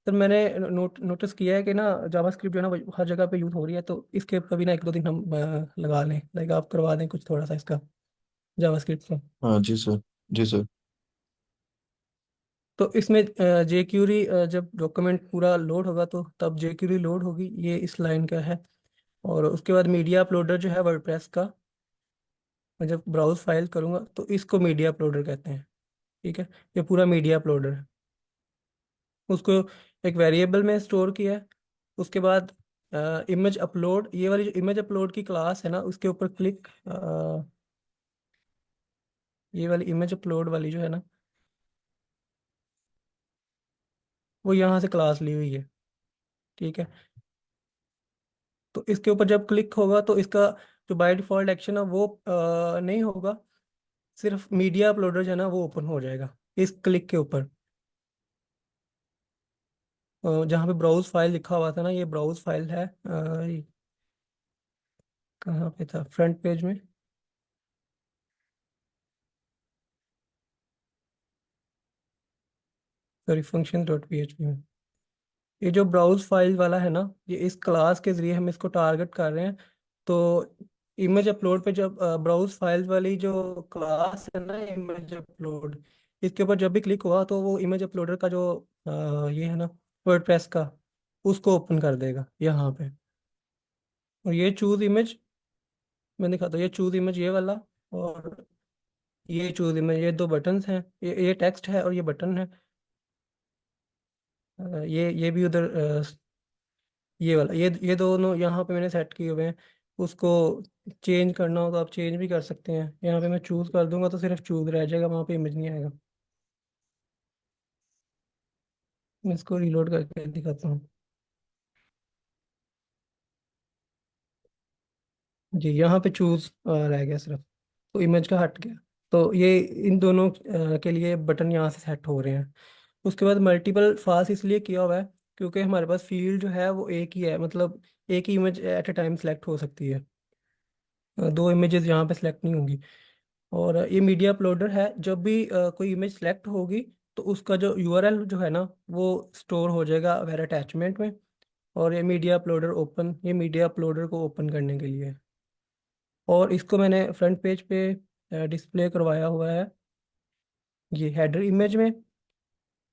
तो मैंने नोटिस किया है कि ना जावास्क्रिप्ट जो है ना वो हर जगह पे यूज हो रही है, तो इसके कभी ना एक दो दिन हम लगा लें, लाइक आप करवा दें कुछ थोड़ा सा इसका जावास्क्रिप्ट का। हाँ जी सर। जी सर। तो इसमें jQuery जब डॉक्यूमेंट पूरा लोड होगा तो तब jQuery लोड होगी, ये इस लाइन का है। और उसके बाद मीडिया अपलोडर जो है वर्डप्रेस का, मैं जब ब्राउज फाइल करूंगा तो इसको मीडिया अपलोडर कहते हैं। ठीक है। ये पूरा मीडिया अपलोडर है। उसको एक वेरिएबल में स्टोर किया है। उसके बाद इमेज अपलोड, ये वाली जो इमेज अपलोड की क्लास है ना उसके ऊपर क्लिक, ये वाली इमेज अपलोड वाली जो है ना वो यहाँ से क्लास ली हुई है। ठीक है। तो इसके ऊपर जब क्लिक होगा तो इसका जो बाय डिफॉल्ट एक्शन है वो नहीं होगा, सिर्फ मीडिया अपलोडर जो है ना वो ओपन हो जाएगा इस क्लिक के ऊपर। जहाँ पे ब्राउज फाइल लिखा हुआ था ना, ये ब्राउज फाइल है। ये कहाँ पे था, फ्रंट पेज में। सॉरी, फंक्शन डॉट php में। ये जो ब्राउज फाइल वाला है ना, ये इस क्लास के जरिए हम इसको टारगेट कर रहे हैं। तो इमेज अपलोड पे जब ब्राउज फाइल वाली जो क्लास है ना इमेज अपलोड, इसके ऊपर जब भी क्लिक हुआ तो वो इमेज अपलोडर का जो ये है ना वर्डप्रेस का, उसको ओपन कर देगा यहाँ पे। और ये चूज इमेज मैं दिखाता हूँ, ये चूज इमेज ये वाला, और ये चूज इमेज, ये दो बटन्स हैं, ये टेक्स्ट है और ये बटन है। ये भी उधर ये वाला, ये दोनों यहाँ पे मैंने सेट किए हुए हैं। उसको चेंज करना हो तो आप चेंज भी कर सकते हैं। यहाँ पे मैं चूज कर दूंगा तो सिर्फ चूज रह जाएगा, वहाँ पे इमेज नहीं आएगा। मैं इसको रिलोड करके दिखाता हूँ। जी, यहाँ पे चूज रह गया सिर्फ, तो इमेज का हट गया। तो ये इन दोनों के लिए बटन यहाँ से सेट हो रहे हैं। उसके बाद मल्टीपल पास इसलिए किया हुआ है क्योंकि हमारे पास फील्ड जो है वो एक ही है, मतलब एक ही image at a time select हो सकती है। दो इमेजेस यहाँ पे सेलेक्ट नहीं होंगी। और ये मीडिया अपलोडर है, जब भी कोई इमेज सेलेक्ट होगी तो उसका जो यूआरएल जो है ना वो स्टोर हो जाएगा वेर अटैचमेंट में। और ये मीडिया अपलोडर ओपन, ये मीडिया अपलोडर को ओपन करने के लिए है। और इसको मैंने फ्रंट पेज पे डिस्प्ले करवाया हुआ है ये हेडर इमेज में।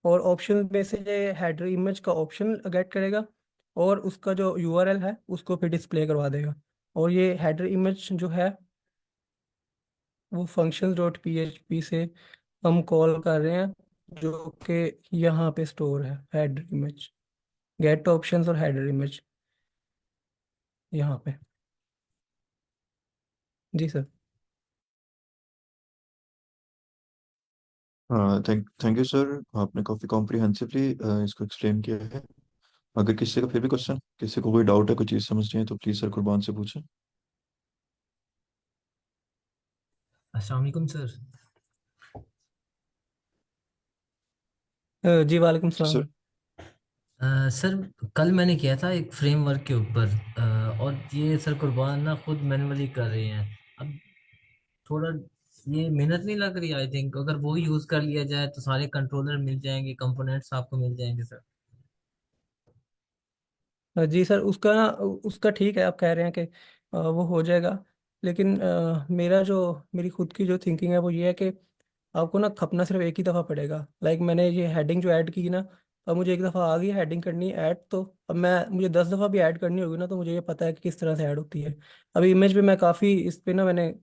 और ऑप्शन में से ये हेडर इमेज का ऑप्शन गेट करेगा और उसका जो यूआरएल है उसको फिर डिस्प्ले करवा देगा। और ये हेडर इमेज जो है वो फंक्शंस डॉट पीएचपी से हम कॉल कर रहे हैं, जो कि यहाँ पे स्टोर है हेडर इमेज, गेट ऑप्शंस और हेडर इमेज यहाँ पे। जी सर। हाँ, थैंक थैंक यू सर, आपने काफ़ी कॉम्प्रिहेंसिवली इसको एक्सप्लेन किया है। अगर किसी का फिर भी क्वेश्चन, किसी को कोई डाउट है, कोई चीज़ समझ नहीं है, तो प्लीज़ सर कुर्बान से पूछें। अस्सलाम वालेकुम सर। जी वालेकुम सर। सलाम। सर, कल मैंने किया था एक फ्रेमवर्क के ऊपर, और ये सर कुर्बान ना खुद मैनुअली कर रहे हैं। अब थोड़ा ये मेहनत नहीं लग रही? आई थिंक अगर वो यूज़ कर लिया जाए तो सारे कंट्रोलर मिल जाएंगे, कंपोनेंट्स आपको मिल जाएंगे सर। जी सर, उसका ना उसका ठीक है, आप कह रहे हैं कि वो हो जाएगा। लेकिन मेरी खुद की जो थिंकिंग है वो ये है कि आपको ना खपना सिर्फ एक ही दफ़ा पड़ेगा। लाइक मैंने ये हेडिंग जो ऐड की ना, अब मुझे एक दफ़ा आ गई हेडिंग करनी है ऐड, तो अब मैं मुझे 10 दफ़ा भी ऐड करनी होगी ना तो मुझे ये पता है कि किस तरह से ऐड होती है। अभी इमेज पे मैं काफ़ी इस पे ना मैंने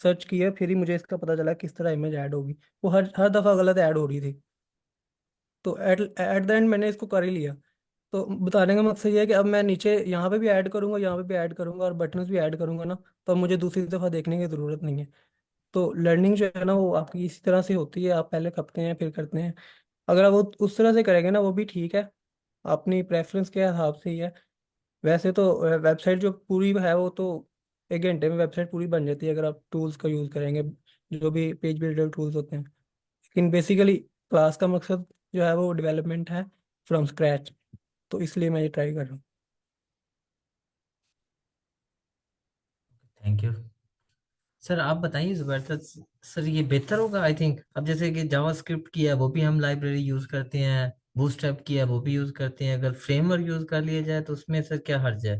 सर्च किया, फिर ही मुझे इसका पता चला किस तरह इमेज ऐड होगी। वो हर हर दफ़ा गलत ऐड हो रही थी। तो एट एट द एंड मैंने इसको कर ही लिया। तो बताने का मकसद ये है कि अब मैं नीचे यहाँ पे भी ऐड करूंगा, यहाँ पे भी ऐड करूंगा और बटन्स भी ऐड करूंगा ना, तो अब मुझे दूसरी दफ़ा देखने की ज़रूरत नहीं है। तो लर्निंग जो है ना वो आपकी इसी तरह से होती है, आप पहले करते हैं फिर करते हैं। अगर आप वो उस तरह से करेंगे ना वो भी ठीक है, अपनी प्रेफरेंस के हिसाब से ही है। वैसे तो वेबसाइट जो पूरी है वो तो 1 घंटे में वेबसाइट पूरी बन जाती है अगर आप टूल्स का यूज़ करेंगे, जो भी पेज बिल्डर टूल्स होते हैं। लेकिन बेसिकली क्लास का मकसद जो है वो डेवलपमेंट है फ्रॉम स्क्रैच, तो इसलिए मैं ये ट्राई कर रहा हूँ। Thank you sir. आप बताइए जुबैर सर, सर ये बेहतर होगा आई थिंक। अब जैसे कि जावास्क्रिप्ट की है वो भी हम लाइब्रेरी यूज़ करते हैं, बूटस्ट्रैप की है वो भी यूज़ करते हैं, अगर फ्रेमवर्क यूज़ कर लिया जाए तो उसमें सर क्या हर्ज है?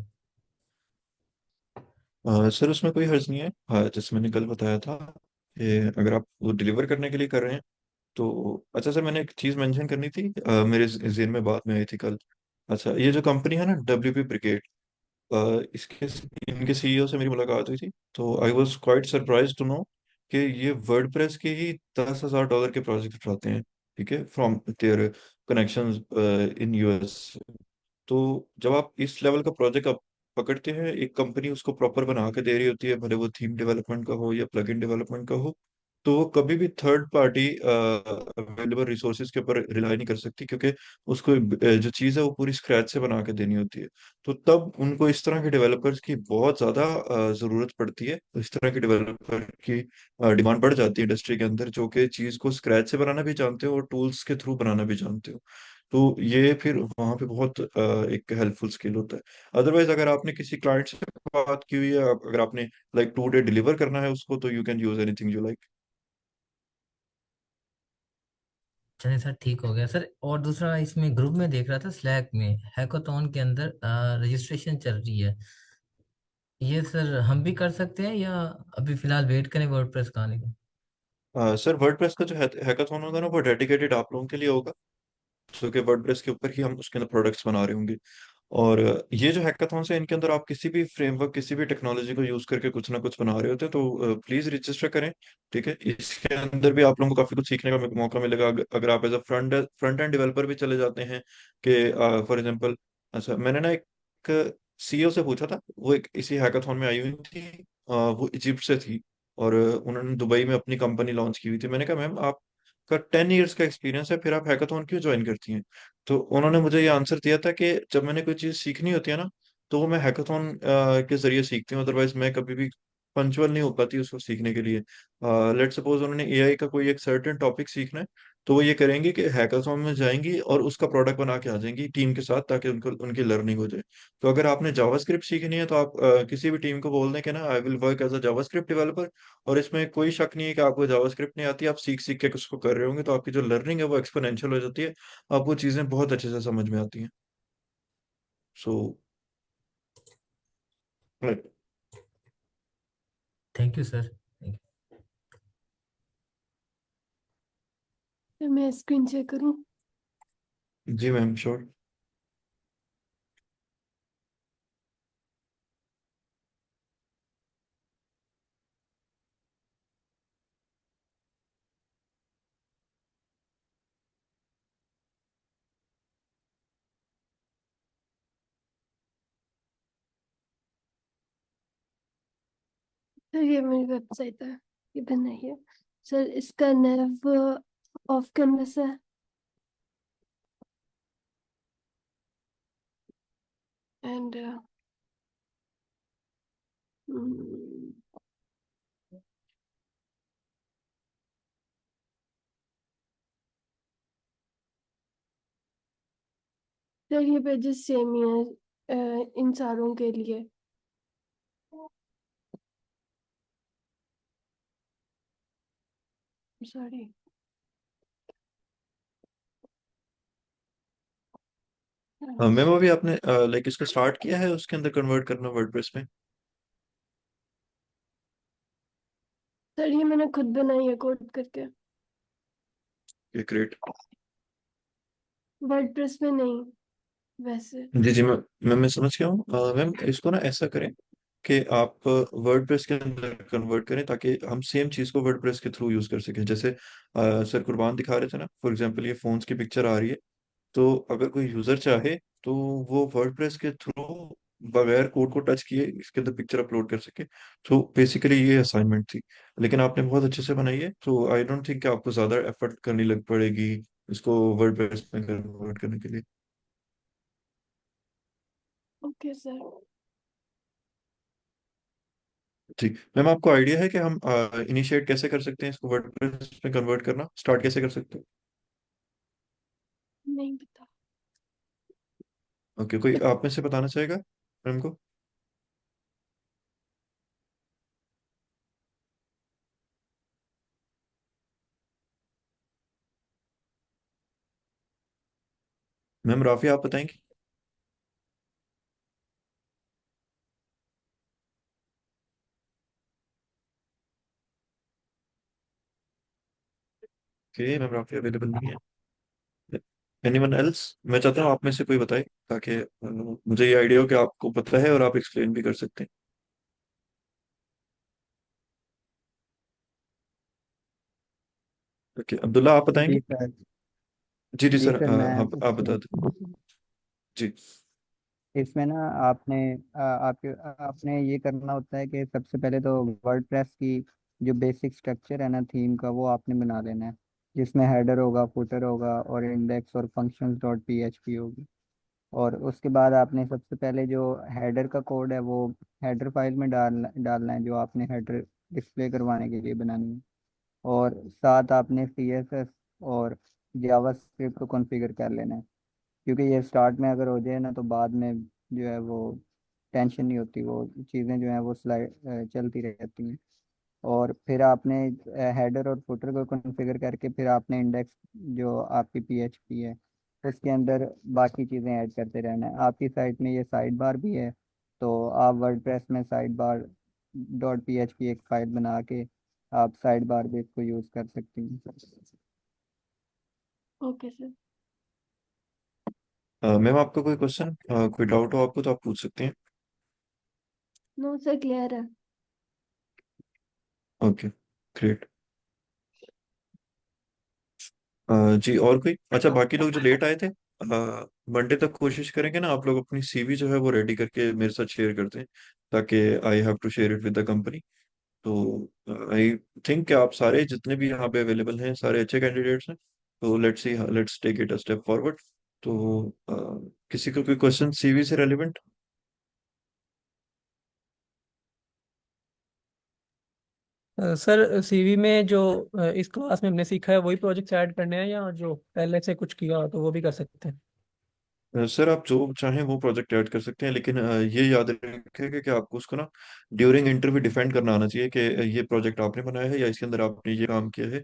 सर उसमें कोई हर्ज नहीं है। हाँ, जैसे मैंने कल बताया था कि अगर आप वो डिलीवर करने के लिए कर रहे हैं तो अच्छा सर, मैंने एक चीज़ मेंशन करनी थी, मेरे ज़हन में बात में आई थी कल। अच्छा, ये जो कंपनी है ना WP ब्रिगेड, इसके इनके सीईओ से मेरी मुलाकात हुई थी, तो I was quite surprise to know कि ये वर्डप्रेस के ही $10,000 के प्रोजेक्ट उठाते हैं, ठीक है, from their connections in US. तो जब आप इस लेवल का प्रोजेक्ट आप पकड़ते हैं, एक कंपनी उसको प्रॉपर बना के दे रही होती है, भले वो थीम डेवलपमेंट का हो या प्लग इन डेवलपमेंट का हो, तो वो कभी भी थर्ड पार्टी अवेलेबल रिसोर्सेज के ऊपर रिलाई नहीं कर सकती, क्योंकि उसको जो चीज़ है वो पूरी स्क्रैच से बना के देनी होती है। तो तब उनको इस तरह के डेवलपर्स की बहुत ज़्यादा ज़रूरत पड़ती है, इस तरह के डेवलपर की डिमांड बढ़ जाती है इंडस्ट्री के अंदर, जो कि चीज़ को स्क्रैच से बनाना भी जानते हो और टूल्स के थ्रू बनाना भी जानते हो। तो ये फिर वहाँ पे बहुत एक हेल्पफुल स्किल होता है। अदरवाइज अगर आपने किसी क्लाइंट से बात की हुई है, अगर आपने लाइक 2 डे डिलीवर करना है उसको, तो you can use anything you like. चलिए सर, ठीक हो गया सर। और दूसरा, इसमें ग्रुप में देख रहा था स्लैक में हैकाथॉन के अंदर रजिस्ट्रेशन चल रही है। ये सर हम भी कर सकते हैं या अभी फिलहाल वेट करें वर्डप्रेस का आने का? सर वर्डप्रेस का जो हैकाथॉन होगा ना वो डेडिकेटेड आप लोगों के लिए होगा, जो कि वर्डप्रेस के ऊपर ही हम उसके अंदर प्रोडक्ट्स बना रहे होंगे। और ये जो हैकाथॉन्स है इनके अंदर आप किसी भी फ्रेमवर्क किसी भी टेक्नोलॉजी को यूज करके कुछ ना कुछ बना रहे होते हैं, तो प्लीज रजिस्टर करें। ठीक है, इसके अंदर भी आप लोगों को काफी कुछ सीखने का मौका मिलेगा। अगर आप as a front end developer भी चले जाते हैं कि फॉर एग्जांपल, अच्छा मैंने ना एक सीईओ से पूछा था, वो एक इसी हैकाथॉन में आई हुई थी। वो इजिप्ट से थी और उन्होंने दुबई में अपनी कंपनी लॉन्च की हुई थी। मैंने कहा मैम आपका 10 ईयर्स का एक्सपीरियंस है, फिर आप हैकाथॉन क्यों ज्वाइन करती हैं? तो उन्होंने मुझे ये आंसर दिया था कि जब मैंने कोई चीज सीखनी होती है ना, तो वो मैं हैकाथॉन के जरिए सीखती हूँ, अदरवाइज मैं कभी भी पंचुअल नहीं हो पाती उसको सीखने के लिए। लेट सपोज उन्होंने एआई का कोई एक सर्टेन टॉपिक सीखना है, तो वो ये करेंगे कि हैकाथॉन में जाएंगी और उसका प्रोडक्ट बना के आ जाएंगी टीम के साथ, ताकि उनको उनकी लर्निंग हो जाए। तो अगर आपने जावास्क्रिप्ट सीखनी है तो आप किसी भी टीम को बोल दें कि ना I will work as a JavaScript developer, और इसमें कोई शक नहीं है कि आपको जावास्क्रिप्ट नहीं आती, आप सीख सीख के उसको कर रहे होंगे, तो आपकी जो लर्निंग है वो एक्सपोनेंशियल हो जाती है, आपको चीजें बहुत अच्छे से समझ में आती हैं। So thank you sir, thank तो मैं स्क्रीन शेयर करूं? जी मैम श्योर। तो ये मेरी वेबसाइट है, ये बनाई है सर। इसका नेव ऑफ कैनवस है एंड सर ये पेजेस सेम ही है इन सारों के लिए। सॉरी। मैम अभी आपने लाइक इसको स्टार्ट किया है उसके अंदर कन्वर्ट करना वर्डप्रेस में? सर ये मैंने खुद बनाई है कोड करके, ये ग्रेट। वर्डप्रेस में नहीं वैसे। जी जी मैं समझ गया हूँ। मैम इसको ना ऐसा करें कि आप वर्डप्रेस के अंदर कन्वर्ट करें, ताकि हम सेम चीज़ को वर्डप्रेस के थ्रू यूज़ कर सकें। जैसे सर कुरबान दिखा रहे थे ना, फॉर एग्जांपल ये फोन्स की पिक्चर आ रही है, तो अगर कोई यूज़र चाहे तो वो वर्डप्रेस के थ्रू बगैर कोड को टच किए इसके अंदर पिक्चर अपलोड कर सके। तो बेसिकली ये असाइनमेंट थी, लेकिन आपने बहुत अच्छे से बनाई है, तो आई डोंट थिंक कि आपको ज़्यादा एफर्ट करनी लग पड़ेगी इसको वर्डप्रेस में कन्वर्ट करने के लिए। Okay sir. जी मैम, आपको आइडिया है कि हम इनिशिएट कैसे कर सकते हैं इसको वर्डप्रेस में कन्वर्ट करना, स्टार्ट कैसे कर सकते हैं? नहीं पता। ओके, कोई आप में से बताना चाहेगा मैम को? मैम राफी आप बताएंगी? ओके मैम राफी अवेलेबल नहीं है। Anyone else? मैं चाहता हूँ आप में से कोई बताए, ताकि मुझे ये आइडिया हो कि आपको पता है और आप एक्सप्लेन भी कर सकते हैं। ओके अब्दुल्ला आप जी बताएंगे? सर। जी जी जी सर, सर मैं आप बता दें। जी इसमें ना आपने आपके आपने ये करना होता है कि सबसे पहले तो वर्डप्रेस की जो बेसिक स्ट्रक्चर है ना थीम का, वो आपने बना लेना है, जिसमें हेडर होगा, फुटर होगा और इंडेक्स और फंक्शंस डॉट पीएचपी होगी। और उसके बाद आपने सबसे पहले जो हेडर का कोड है वो हेडर फाइल में डालना है, जो आपने हेडर डिस्प्ले करवाने के लिए बनानी है। और साथ आपने CSS और जावास्क्रिप्ट को कॉन्फ़िगर कर लेना है, क्योंकि ये स्टार्ट में अगर हो जाए ना तो बाद में जो है वो टेंशन नहीं होती, वो चीज़ें जो है वो स्लाइड चलती रहती हैं। और फिर आपने हेडर और फुटर को कॉन्फ़िगर करके फिर आपने इंडेक्स जो आपकी PHP है उसके अंदर बाकी चीज़ें ऐड करते रहना है। आपकी साइट में ये साइड बार भी है, तो आप वर्डप्रेस में साइड बार डॉट PHP एक फाइल बना के आप साइड बार भी इसको यूज़ कर सकती हैं। Okay sir. मैम आपका कोई क्वेश्चन, कोई डाउट हो आपको तो आप पूछ सकते हैं। नो सर, क्लियर है। Okay, great. जी और कोई, अच्छा बाकी लोग जो लेट आए थे, मंडे तक कोशिश करेंगे ना आप लोग अपनी सीवी जो है वो रेडी करके मेरे साथ शेयर करते हैं, ताकि I have to share it with the company. तो आई थिंक कि आप सारे जितने भी यहाँ पे अवेलेबल हैं सारे अच्छे कैंडिडेट्स हैं। तो let's see, let's take it a step forward. तो किसी को कोई क्वेश्चन सीवी से रेलिवेंट? सर सीवी में जो इस क्लास में हमने सीखा है वही प्रोजेक्ट्स ऐड करने हैं, या जो पहले से कुछ किया हो तो वो भी कर सकते हैं? सर आप जो चाहें वो प्रोजेक्ट ऐड कर सकते हैं, लेकिन ये याद रखें कि आपको उसको ना ड्यूरिंग इंटरव्यू डिफेंड करना आना चाहिए कि ये प्रोजेक्ट आपने बनाया है या इसके अंदर आपने ये काम किया है।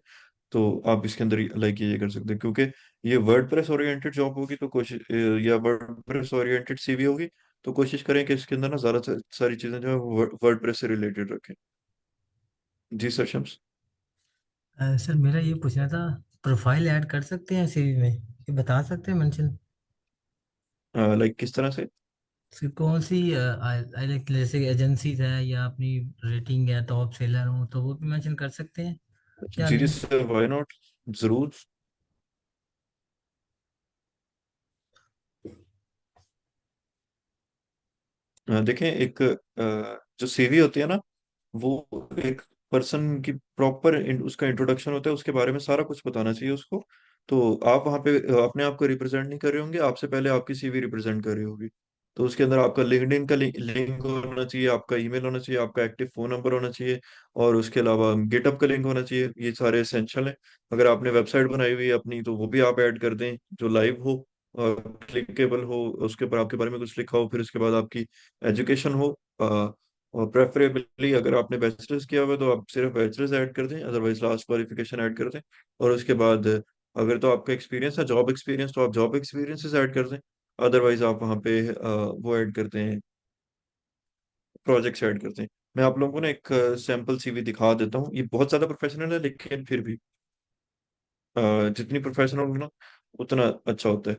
तो आप इसके अंदर लाइक ये कर सकते हैं, क्योंकि ये वर्डप्रेस ओरिएंटेड जॉब होगी तो कोशिश या वर्डप्रेस ओरिएंटेड सीवी होगी, तो कोशिश करें कि इसके अंदर ना ज्यादा सारी चीजें जो है वर्डप्रेस से रिलेटेड रखें। जी सर, शम्स। सर मेरा ये पूछना था, प्रोफाइल ऐड कर सकते हैं सीवी में, ये बता सकते हैं मेंशन? लाइक किस तरह से? सर कौन सी लाइक जैसे एजेंसीज है या अपनी रेटिंग है, टॉप सेलर हो, तो वो भी मेंशन कर सकते हैं या जी जी नहीं? सर, व्हाई नॉट, जरूर। देखें, एक जो सीवी होती है ना, वो एक पर्सन की प्रॉपर उसका इंट्रोडक्शन होता है, उसके बारे में सारा कुछ बताना चाहिए उसको। तो आप वहाँ पे अपने आप को रिप्रेजेंट नहीं कर रहे होंगे, आपसे पहले आपकी सीवी रिप्रेजेंट कर रही होगी। तो उसके अंदर आपका लिंक्डइन का लिंक होना चाहिए, आपका ईमेल होना चाहिए, आपका एक्टिव फोन नंबर होना चाहिए, और उसके अलावा गेटअप का लिंक होना चाहिए। ये सारे एसेंशियल हैं। अगर आपने वेबसाइट बनाई हुई है अपनी तो वो भी आप ऐड कर दें, जो लाइव हो और क्लिकेबल हो, उसके ऊपर आपके बारे में कुछ लिखा हो। फिर उसके बाद आपकी एजुकेशन हो, और प्रेफरेबली अगर आपने बैचलर्स किया हुआ है तो आप सिर्फ बैचलर्स ऐड कर दें, अदरवाइज लास्ट क्वालिफिकेशन ऐड कर दें। और उसके बाद अगर तो आपका एक्सपीरियंस है जॉब एक्सपीरियंस, तो आप जॉब एक्सपीरियंसेस ऐड कर दें। अदरवाइज आप वहाँ पे वो ऐड करते हैं, प्रोजेक्ट्स ऐड करते हैं। मैं आप लोगों को ना एक सैम्पल सीवी दिखा देता हूँ, ये बहुत ज़्यादा प्रोफेशनल है लेकिन फिर भी जितनी प्रोफेशनल हो ना उतना अच्छा होता है।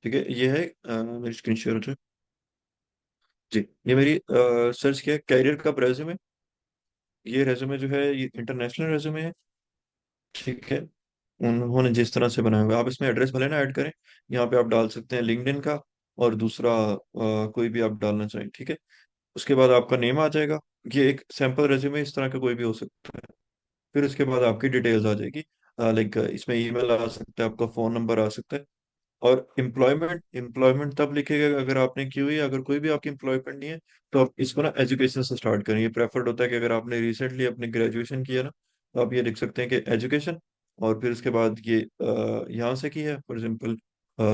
ठीक है, ये है मेरी स्क्रीन शेयर हो जाए। जी, ये मेरी सर्च किया कैरियर का रेज्यूमे। ये रेज्यूमे जो है ये इंटरनेशनल रेज्यूमे है। ठीक है, उन्होंने जिस तरह से बनाया हुआ है, आप इसमें एड्रेस भले ना ऐड करें, यहाँ पे आप डाल सकते हैं लिंक्डइन का, और दूसरा कोई भी आप डालना चाहें। ठीक है, उसके बाद आपका नेम आ जाएगा। ये एक सैंपल रेज्यूमे इस तरह का कोई भी हो सकता है। फिर उसके बाद आपकी डिटेल्स आ जाएगी, लाइक इसमें ईमेल आ सकता है, आपका फोन नंबर आ सकता है। और एम्प्लॉयमेंट, एम्प्लॉयमेंट तब लिखेगा अगर आपने की हुई है। अगर कोई भी आपकी एम्प्लॉयमेंट नहीं है तो आप इसको ना एजुकेशन से स्टार्ट करें। ये प्रेफर्ड होता है कि अगर आपने रिसेंटली अपनी ग्रेजुएशन किया ना, तो आप ये लिख सकते हैं कि एजुकेशन। और फिर उसके बाद ये यहाँ से की है, फॉर एग्जाम्पल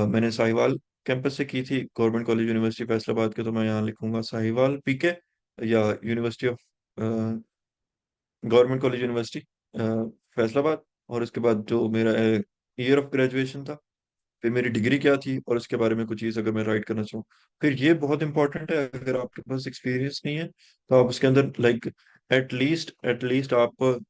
मैंने साहिवाल कैंपस से की थी, गवर्नमेंट कॉलेज यूनिवर्सिटी फैसलाबाद के, तो मैं यहाँ लिखूंगा साहिवाल पीके, या university of government college university Faisalabad. और उसके बाद जो मेरा ईयर ऑफ ग्रेजुएशन था, फिर मेरी डिग्री क्या थी, और उसके बारे में कुछ चीज़ अगर मैं राइट करना चाहूँ। फिर ये बहुत इंपॉर्टेंट है, अगर आपके पास एक्सपीरियंस नहीं है तो आप उसके अंदर लाइक एटलीस्ट आप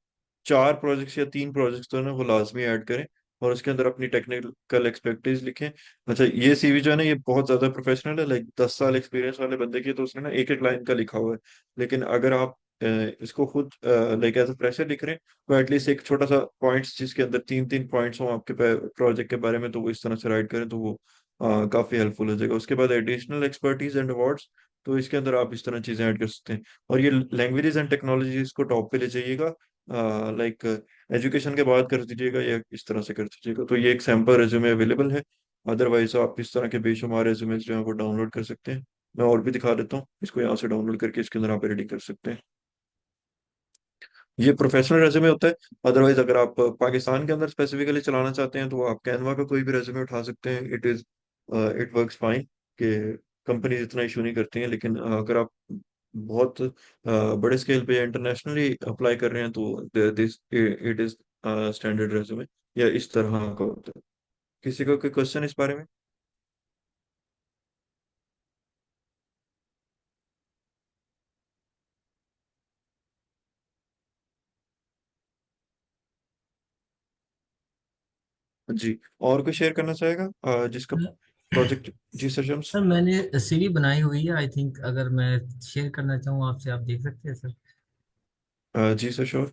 4 प्रोजेक्ट्स या 3 प्रोजेक्ट्स तो ना वो लाजमी ऐड करें, और उसके अंदर अपनी टेक्निकल एक्सपर्टीज लिखें। अच्छा, ये सीवी जो है ना ये बहुत ज्यादा प्रोफेशनल है, लाइक 10 साल एक्सपीरियंस वाले बंदे की, तो उसने ना एक एक लाइन का लिखा हुआ है। लेकिन अगर आप इसको खुद लाइक एज अ फ्रेशर लिख रहे हैं, तो एटलीस्ट एक छोटा सा पॉइंट्स जिसके अंदर 3 3 पॉइंट्स हों आपके प्रोजेक्ट के बारे में, तो वो इस तरह से राइट करें तो वो काफी हेल्पफुल हो जाएगा। उसके बाद एडिशनल एक्सपर्टीज एंड अवार्ड्स, तो इसके अंदर आप इस तरह चीजें ऐड कर सकते हैं। और ये लैंग्वेजेस एंड टेक्नोलॉजीज को टॉप पे ले जाइएगा, लाइक एजुकेशन के बाद कर दीजिएगा या इस तरह से कर दीजिएगा। तो ये एक सैम्पल रेज्यूमे अवेलेबल है। अदरवाइज आप इस तरह के बेशुमार रेज्यूमे जो है वो डाउनलोड कर सकते हैं। मैं और भी दिखा देता हूँ, इसको यहाँ से डाउनलोड करके इसके अंदर आप एडिटिंग कर सकते हैं। ये प्रोफेशनल रेज्यूमे होता है। अदरवाइज अगर आप पाकिस्तान के अंदर स्पेसिफिकली चलाना चाहते हैं तो आप कैनवा का कोई भी रेज्यूमे उठा सकते हैं। इट वर्क्स फाइन, कि कंपनी इतना इशू नहीं करती हैं। लेकिन अगर आप बहुत बड़े स्केल पे इंटरनेशनली अप्लाई कर रहे हैं तो this it is standard resume, या इस तरह का होता है। किसी को कोई क्वेश्चन इस बारे में? जी, और कोई शेयर करना चाहेगा जिसका प्रोजेक्ट? जी सर, शम्स। सर मैंने सीवी बनाई हुई है, आई थिंक अगर मैं शेयर करना चाहूँ आपसे, आप देख सकते हैं सर। जी सर, श्योर।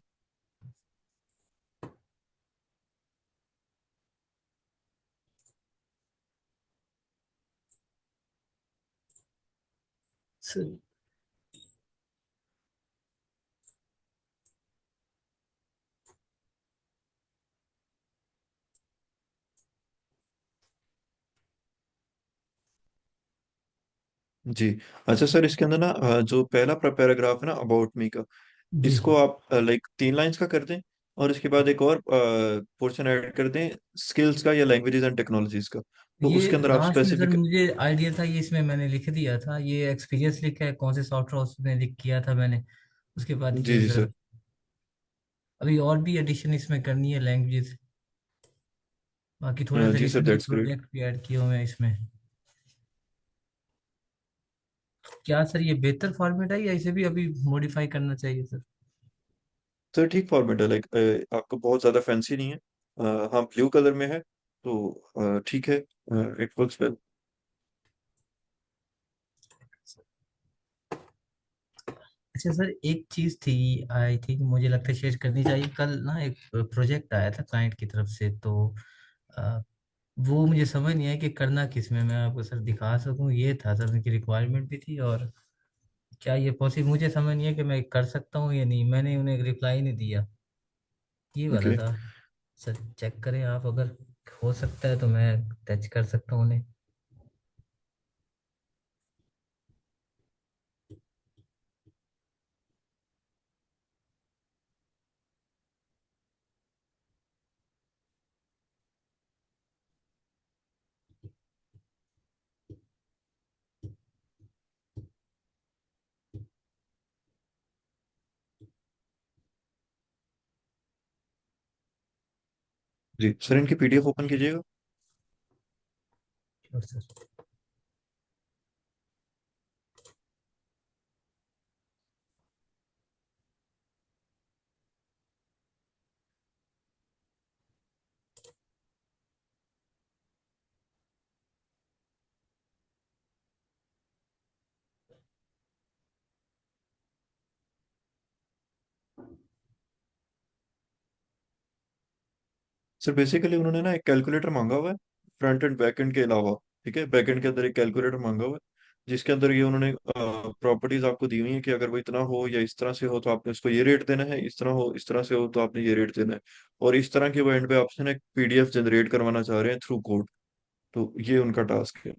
सर जी। अच्छा सर, इसके अंदर ना जो पहला पैराग्राफ है ना अबाउट मी का, जी। इसको आप लाइक 3 लाइंस का कर दें, और इसके बाद एक और पोर्शन ऐड कर दें स्किल्स का या लैंग्वेजेस एंड टेक्नोलॉजीज का। तो ये उसके अंदर आप लास्ट में सर स्पेसिफिक। मुझे आइडिया था, ये इसमें मैंने लिख दिया था, ये एक्सपीरियंस लिखा है कौन से सॉफ्टवेयर उसमें लिख किया था मैंने, उसके बाद जी ये जी सर। सर। अभी और भी एडिशन इसमें करनी है लैंग्वेजेस, बाकी थोड़े से जी sir, recently that's great. Project भी ऐड किए हुए हैं इसमें। क्या सर ये बेहतर फॉर्मेट है या इसे भी अभी मॉडिफाई करना चाहिए सर? सर ठीक फॉर्मेट है, लाइक आपको बहुत ज्यादा फैंसी नहीं है। हाँ, ब्लू कलर में है तो ठीक है, इट वर्क्स वेल। अच्छा सर, एक चीज थी, आई थिंक मुझे लगता है शेयर करनी चाहिए। कल ना एक प्रोजेक्ट आया था क्लाइंट की तरफ से, तो अ, वो मुझे समझ नहीं आया कि करना किस में मैं आपको सर दिखा सकूं, ये था सर उनकी रिक्वायरमेंट भी थी, और क्या ये पॉसिबल मुझे समझ नहीं है कि मैं कर सकता हूँ या नहीं, मैंने उन्हें रिप्लाई नहीं दिया, ये वाला ओके। था। सर चेक करें आप, अगर हो सकता है तो मैं टच कर सकता हूँ उन्हें। जी सर, इनकी पीडीएफ ओपन कीजिएगा। Sure sir. सर बेसिकली उन्होंने ना एक कैलकुलेटर मांगा हुआ है, फ्रंट एंड बैक एंड के अलावा। ठीक है, बैक एंड के अंदर एक कैलकुलेटर मांगा हुआ है, जिसके अंदर ये उन्होंने प्रॉपर्टीज आपको दी हुई है कि अगर वो इतना हो या इस तरह से हो तो आपने उसको ये रेट देना है, इस तरह हो इस तरह से हो तो आपने ये रेट देना है। और इस तरह के वो एंड पे आपसे ना एक पीडीएफ जनरेट करवाना चाह रहे हैं थ्रू कोड। तो ये उनका टास्क है।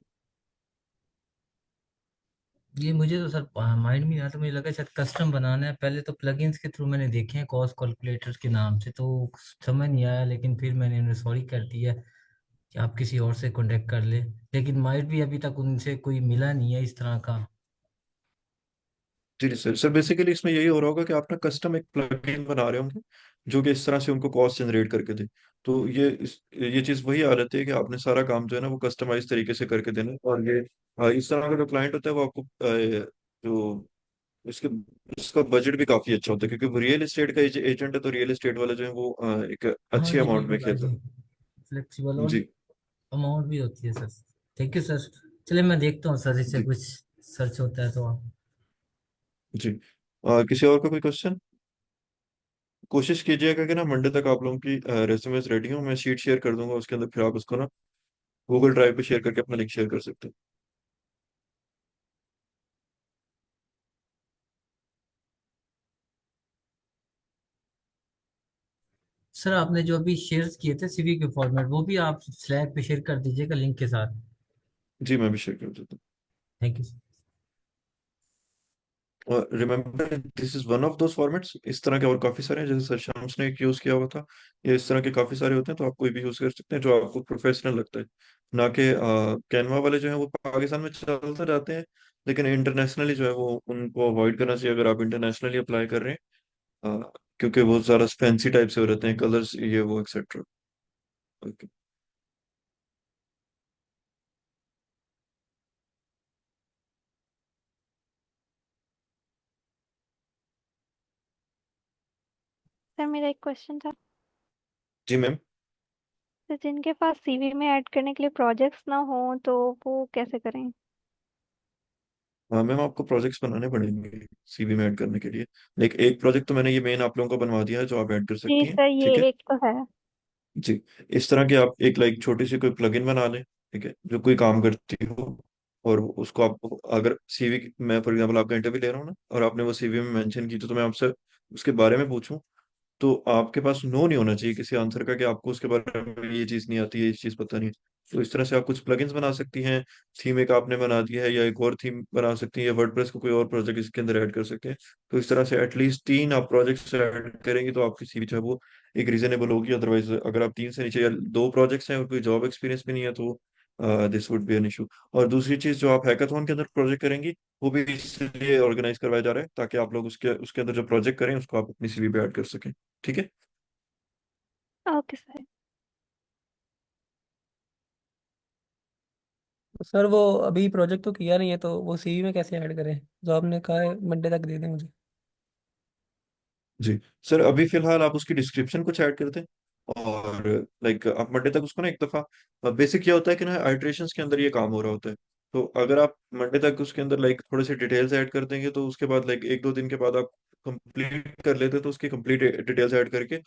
ये मुझे तो सर माइंड में नहीं आता, मुझे लगा शायद कस्टम बनाना है। पहले तो प्लगइन्स के थ्रू मैंने देखे हैं कॉस्ट कैलकुलेटर्स के नाम से, तो समझ नहीं आया, लेकिन फिर मैंने उन्हें सॉरी कर दिया कि आप किसी और से कांटेक्ट कर ले, लेकिन माइट भी अभी तक उनसे कोई मिला नहीं है इस तरह का। जी जी सर। सर बेसिकली इसमें यही हो रहा होगा कि आप ना कस्टम एक प्लगइन बना रहे होंगे जो कि इस तरह से उनको कॉस्ट जनरेट करके दे। तो ये चीज़ वही आ जाती है कि आपने सारा काम जो है ना वो कस्टमाइज तरीके से करके देना है। और ये इस तरह का जो क्लाइंट होता है वो आपको जो इसके इसका बजट भी काफी अच्छा होता है, क्योंकि वो रियल एस्टेट का एजेंट है, तो रियल एस्टेट वाले जो है वो एक हाँ अच्छी जी अमाउंट में बिल्कुल, हाँ खेलता जी, फ्लेक्सिबल है। और जी अमाउंट भी होती है सर। Thank you sir. चलिए मैं देखता हूँ सर, इससे जी कुछ सर्च होता है तो आप। जी। किसी और का कोई क्वेश्चन? कोशिश कीजिएगा कि ना मंडे तक आप लोगों की रेज्यूमेस रेडी हो, मैं शीट शेयर कर दूंगा, उसके अंदर फिर आप उसको ना गूगल ड्राइव पे शेयर करके अपना लिंक शेयर कर सकते हैं। सर आपने जो अभी शेयर किए थे सीवी के फॉर्मेट, वो भी आप स्लैक पे शेयर कर दीजिएगा लिंक के साथ। जी, मैं भी शेयर कर देता थैंक यू। हूँ। और remember, this is one of those formats. इस तरह के और काफी सारे हैं, जैसे सर शाम्स ने एक यूज किया हुआ था। ये इस तरह के काफी सारे होते हैं, तो आप कोई भी यूज कर सकते हैं जो आपको प्रोफेशनल लगता है। ना कि कैनवा वाले जो है वो पाकिस्तान में चलते जाते हैं, लेकिन इंटरनेशनली जो है वो उनको अवॉइड करना चाहिए अगर आप इंटरनेशनली अप्लाई कर रहे हैं, क्योंकि बहुत ज्यादा फैंसी टाइप से हो रहते हैं कलर्स, ये वो एक्सेट्रा। ओके। सर मेरा एक क्वेश्चन था। जी मैम। तो जिनके पास सीवी में ऐड करने के लिए प्रोजेक्ट्स ना हो तो वो कैसे करें? हाँ मैम, आपको प्रोजेक्ट्स बनाने पड़ेंगे सीवी में ऐड करने के लिए। लाइक एक प्रोजेक्ट तो मैंने ये मेन आप लोगों को बनवा दिया है जो आप ऐड कर जी सकती हैं, सर, ये ठीक है। एक तो है। जी। इस तरह की आप एक लाइक छोटी सी कोई प्लगइन बना लें, ठीक है, जो कोई काम करती हो। और उसको आप अगर सीवी, मैं फॉर एग्जांपल आपका इंटरव्यू ले रहा हूँ ना, और आपने वो सीवी में मेंशन की, तो मैं आपसे उसके बारे में पूछूं, तो आपके पास नो नहीं होना चाहिए किसी आंसर का कि आपको उसके बारे में ये चीज नहीं आती है, ये चीज पता नहीं है। तो इस तरह से आप कुछ प्लगइन्स बना सकती हैं। थीम एक आपने बना दिया है, या एक और थीम बना सकती हैं, या वर्डप्रेस को कोई और प्रोजेक्ट इसके अंदर ऐड कर सकते हैं। तो इस तरह से एटलीस्ट 3 आप प्रोजेक्ट्स ऐड करेंगे तो आपकी सीवी जो है वो एक रीजनेबल होगी। अदरवाइज अगर आप 3 से नीचे या 2 प्रोजेक्ट्स हैं और कोई जॉब एक्सपीरियंस भी नहीं है, तो this would be an issue. और दूसरी चीज, जो आप हैकाथॉन के अंदर प्रोजेक्ट करेंगी, वो भी इसलिए ऑर्गेनाइज करवाया जा रहा है ताकि आप लोग उसके उसके अंदर जो प्रोजेक्ट करें उसको आप अपनी सीवी पे ऐड कर सकें, ठीक है। Okay sir. सर वो अभी प्रोजेक्ट तो किया नहीं है, तो वो सीवी में कैसे ऐड करें? जो आपने कहा है मंडे तक दे दें मुझे। जी सर, अभी फिलहाल आप उसकी डिस्क्रिप्शन कुछ ऐड कर दें। और लाइक आप मंडे तक उसको ना एक दफा, बेसिक क्या होता है कि ना आइट्रेशंस के अंदर ये काम हो रहा होता है। तो अगर आप मंडे तक उसके अंदर लाइक थोड़े से डिटेल्स ऐड कर देंगे, तो उसके बाद लाइक 1-2 दिन के बाद आप कंप्लीट कर लेते, तो उसकी कंप्लीट डिटेल्स ऐड करके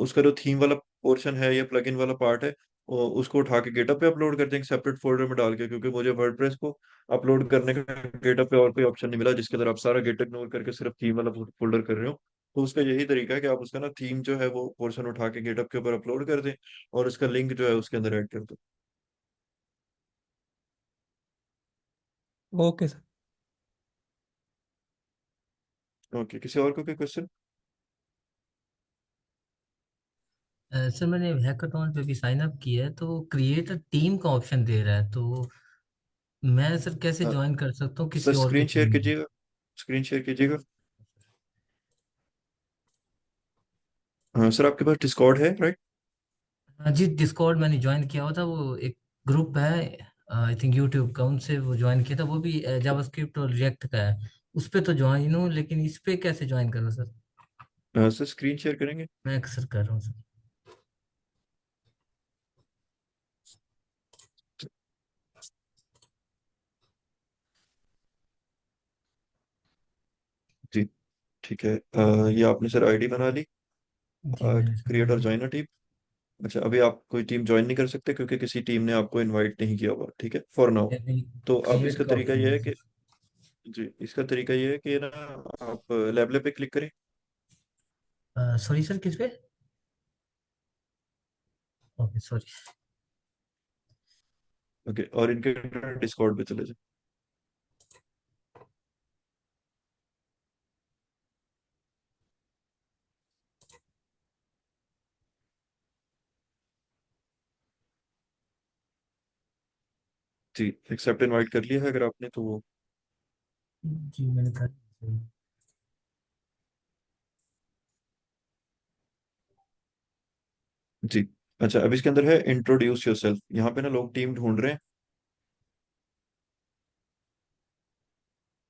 उसका जो थीम वाला पोर्शन है या प्लगइन वाला पार्ट है, उसको उठा के गेटअप पे अपलोड कर देंगे सेपरेट फोल्डर में डाल के, क्योंकि मुझे वर्डप्रेस को अपलोड करने का गेटअप पे और कोई ऑप्शन नहीं मिला जिसके अंदर आप सारा गेटअप इग्नोर करके सिर्फ थीम वाला फोल्डर कर रहे हो। तो उसका यही तरीका है कि आप उसका ना थीम जो है वो पोर्शन उठा के गेटअप के ऊपर अपलोड कर दें, और उसका लिंक जो है उसके अंदर ऐड कर दो। Okay sir. ओके, किसी और को कोई क्वेश्चन? सर मैंने हैकाथॉन पे भी साइन अप किया है, तो क्रिएट अ टीम का ऑप्शन दे रहा है, तो मैं सर कैसे ज्वाइन कर सकता हूँ सर किसी और की स्क्रीन शेयर टीम में? कीजिएगा, स्क्रीन शेयर कीजिएगा। हाँ सर, आपके पास डिस्कॉर्ड है, राइट? हाँ जी, डिस्कॉर्ड मैंने ज्वाइन किया हुआ था, वो एक ग्रुप है आई थिंक यूट्यूब का, उनसे वो ज्वाइन किया था, वो भी जावास्क्रिप्ट और रिएक्ट का है। उस पे तो ज्वाइन हूँ, लेकिन इस पे कैसे ज्वाइन करूँ सर? सर स्क्रीन शेयर करेंगे? मैं अक्सर कर रहा हूँ सर। जी, ठीक है। ये आपने सर आईडी बना ली, जी मैंने क्रिएट और सर। Join a team. अच्छा, अभी आप कोई टीम ज्वाइन नहीं कर सकते क्योंकि किसी टीम ने आपको इनवाइट नहीं किया हुआ, ठीक है, फॉर नाउ। अभी तो अब क्रिएट इसका का तरीका ऑप्शन ये है है सर। कि, जी, इसका तरीका ये है कि ना, आप लैबले पे क्लिक करें। सॉरी सर, किस पे? Okay sorry. ओके, और इनके डिस्कॉर्ड पे चले जाए। जी, एक्सेप्ट इनवाइट कर लिया है अगर आपने, तो वो, जी मैंने कर। जी। अच्छा, अब इसके अंदर है इंट्रोड्यूस योरसेल्फ, यहाँ पे ना लोग टीम ढूंढ रहे हैं,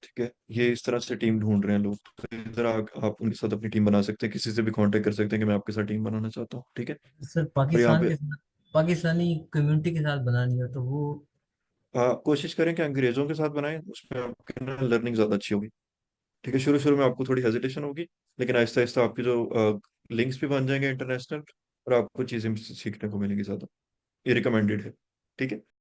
ठीक है। ये इस तरह से टीम ढूंढ रहे हैं लोग, तो इधर आप उनके साथ अपनी टीम बना सकते हैं, किसी से भी कांटेक्ट कर सकते हैं कि मैं आपके साथ टीम बनाना चाहता हूँ, ठीक है। सर और यहाँ पाकिस्तान पे के साथ, पाकिस्तानी कम्युनिटी के साथ बनानी हो तो वो? कोशिश करें कि अंग्रेजों के साथ बनाएं, उसमें आपकी ना लर्निंग ज्यादा अच्छी होगी, ठीक है। शुरू शुरू में आपको थोड़ी हेजिटेशन होगी, लेकिन आहिस्ता आहिस्ता आपकी जो लिंक्स भी बन जाएंगे इंटरनेशनल, और आपको चीजें सीखने को मिलेंगी ज्यादा। ये रिकमेंडेड है, ठीक है।